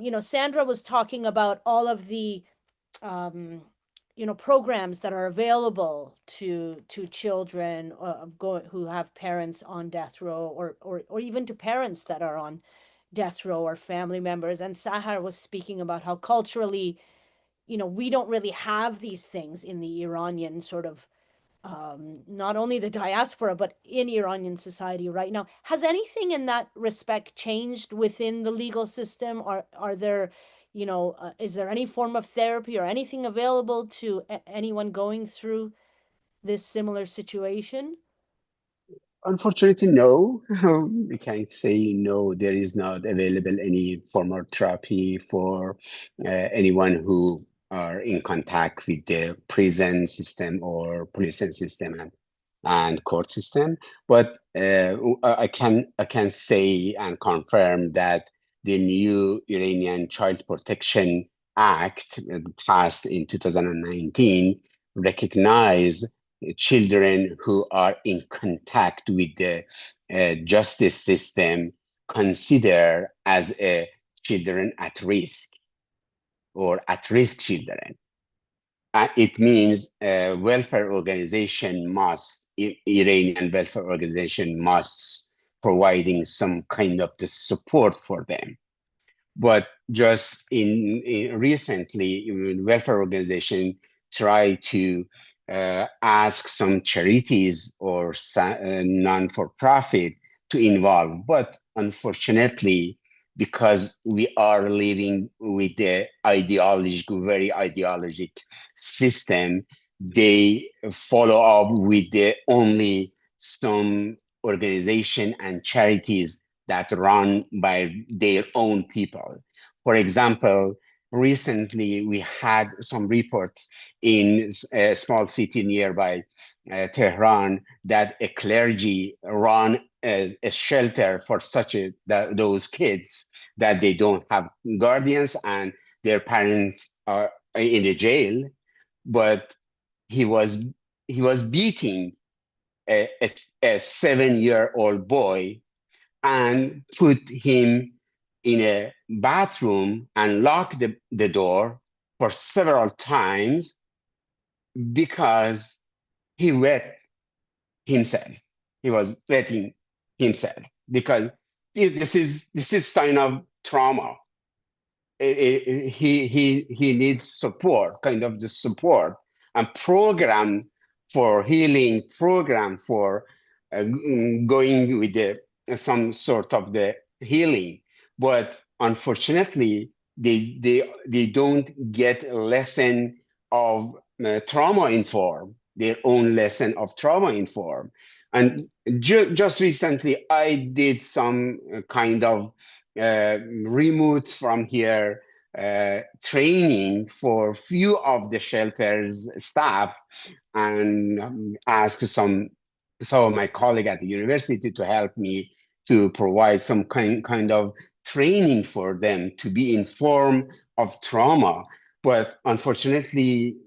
you know, Sandra was talking about all of the, you know, programs that are available to children who have parents on death row, or even to parents that are on death row or family members. And Sahar was speaking about how culturally, you know, we don't really have these things in the Iranian sort of not only the diaspora, but in Iranian society right now. Has anything in that respect changed within the legal system? Are there, you know, is there any form of therapy or anything available to anyone going through this similar situation? Unfortunately, no. We can't say no. There is not available any form of therapy for anyone who are in contact with the prison system or police system and court system. But I can say and confirm that the new Iranian Child Protection Act passed in 2019 recognize children who are in contact with the justice system consider as a children at risk or at risk children. It means welfare organization must, Iranian welfare organization must providing some kind of the support for them. But just in recently, welfare organization try to ask some charities or non-for-profit to involve. But unfortunately, because we are living with the very ideologic system, they follow up with the only some organization and charities that run by their own people. For example, recently we had some reports in a small city nearby Tehran that a clergy run a shelter for those kids that they don't have guardians and their parents are in the jail, but he was beating a 7-year-old boy and put him in a bathroom and locked the door for several times because he wet himself. He was wetting himself because this is sign of trauma. He needs support, kind of the support and program for healing, program for going with some sort of the healing. But unfortunately, they don't get a lesson of trauma informed, their own lesson of trauma informed. And just recently, I did some kind of remote from here training for few of the shelters staff and asked some of my colleague at the university to help me to provide some kind of training for them to be informed of trauma. But unfortunately,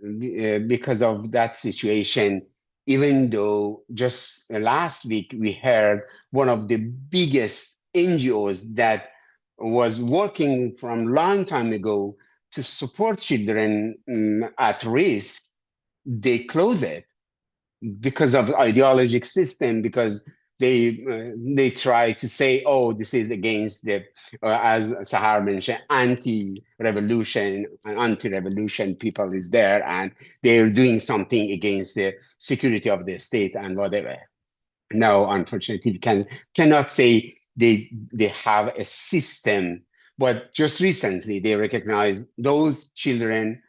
because of that situation, even though just last week we heard one of the biggest NGOs that was working from long time ago to support children at risk, they close it because of ideologic system, because they try to say, oh, this is against the, as Sahar mentioned, anti-revolution and anti-revolution people is there, and they're doing something against the security of the state and whatever. No, unfortunately, we cannot say they have a system, but just recently they recognize those children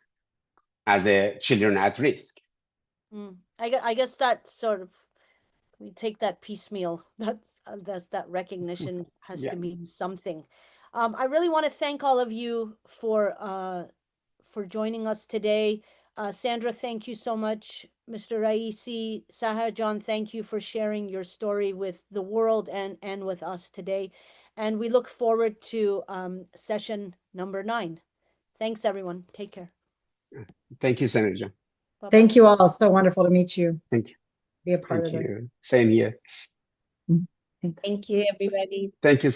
as children at risk. I guess that sort of, we take that piecemeal. That's that recognition has Yeah. to mean something. I really want to thank all of you for joining us today. Sandra, thank you so much. Mr. Raisi, Sahar, John, thank you for sharing your story with the world and with us today. And we look forward to session number 9. Thanks, everyone. Take care. Thank you, Senator. Bye-bye. Thank you all. So wonderful to meet you. Thank you. Be a part Thank of this. you. Same here. Thank you, everybody. Thank you.